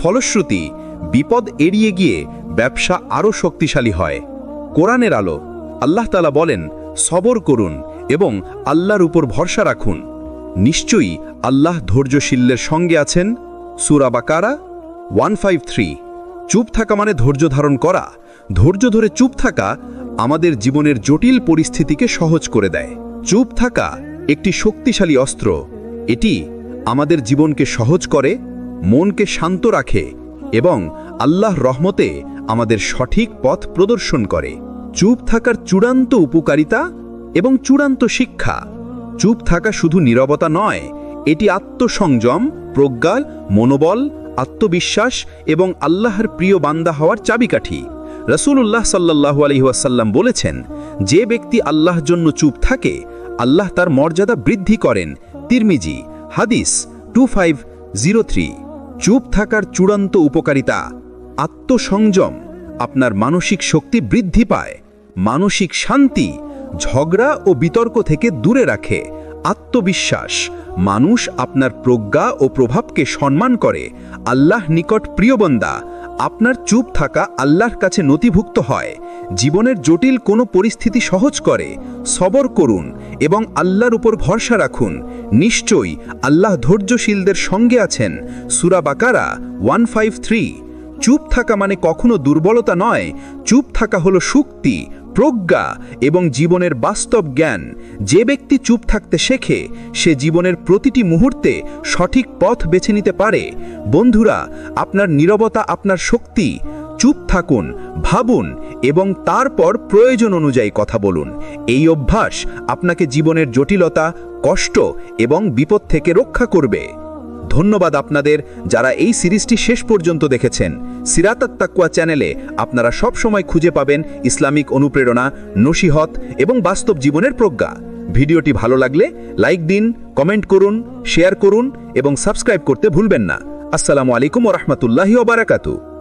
ফলশ্রুতি বিপদ এড়িয়ে গিয়ে ব্যবসা আরও শক্তিশালী হয়। কোরআনের আলো। আল্লাহ তাআলা বলেন, সবর করুন এবং আল্লাহর উপর ভরসা রাখুন। নিশ্চয়ই আল্লাহ ধৈর্যশীলদের সঙ্গে আছেন। সূরা বাকারা 153। চুপ থাকা মানে ধৈর্য ধারণ করা। ধৈর্য ধরে চুপ থাকা আমাদের জীবনের জটিল পরিস্থিতিকে সহজ করে দেয়। চুপ থাকা একটি শক্তিশালী অস্ত্র। এটি আমাদের জীবনকে সহজ করে, মনকে শান্ত রাখে এবং আল্লাহর রহমতে আমাদের সঠিক পথ প্রদর্শন করে। চুপ থাকার চূড়ান্ত উপকারিতা এবং চূড়ান্ত শিক্ষা। চুপ থাকা শুধু নীরবতা নয়, এটি আত্মসংযম, প্রজ্ঞা, মনোবল, আত্মবিশ্বাস এবং আল্লাহর প্রিয় বান্দা হওয়ার চাবিকাঠি। রাসূলুল্লাহ সাল্লাল্লাহু আলাইহি ওয়াসাল্লাম বলেছেন, যে ব্যক্তি আল্লাহর জন্য চুপ থাকে আল্লাহ তার মর্যাদা বৃদ্ধি করেন। তিরমিজি। হাদিস 2503। চুপ থাকার চূড়ান্ত উপকারিতা। আত্মসংযম। আপনার মানসিক শক্তি বৃদ্ধি পায়। মানসিক শান্তি। ঝগড়া ও বিতর্ক থেকে দূরে রাখে। আত্মবিশ্বাস। মানুষ আপনার প্রজ্ঞা ও প্রভাবকে সম্মান করে। আল্লাহ নিকট প্রিয় বান্দা। আপনার চুপ থাকা আল্লাহর কাছে নথিভুক্ত হয়। জীবনের জটিল কোনো পরিস্থিতি সহজ করে। সবর করুন এবং আল্লাহর উপর ভরসা রাখুন। নিশ্চয়ই আল্লাহ ধৈর্যশীলদের সঙ্গে আছেন। সূরা বাকারা 153। চুপ থাকা মানে কখনো দুর্বলতা নয়। চুপ থাকা হলো শক্তি, প্রজ্ঞা এবং জীবনের বাস্তব জ্ঞান। যে ব্যক্তি চুপ থাকতে শেখে সে জীবনের প্রতিটি মুহূর্তে সঠিক পথ বেছে নিতে পারে। বন্ধুরা, আপনার নীরবতা আপনার শক্তি। চুপ থাকুন, ভাবুন এবং তারপর প্রয়োজন অনুযায়ী কথা বলুন। এই অভ্যাস আপনাকে জীবনের জটিলতা, কষ্ট এবং বিপদ থেকে রক্ষা করবে। ধন্যবাদ আপনাদের যারা এই সিরিজটি শেষ পর্যন্ত দেখেছেন। সিরাত আত-তাকওয়া চ্যানেলে আপনারা সব সময় খুঁজে পাবেন ইসলামিক অনুপ্রেরণা, নসিহত এবং বাস্তব জীবনের প্রজ্ঞা। ভিডিওটি ভালো লাগলে লাইক দিন, কমেন্ট করুন, শেয়ার করুন এবং সাবস্ক্রাইব করতে ভুলবেন না। আসসালামু আলাইকুম ওয়া রাহমাতুল্লাহি ওয়া বারাকাতুহু।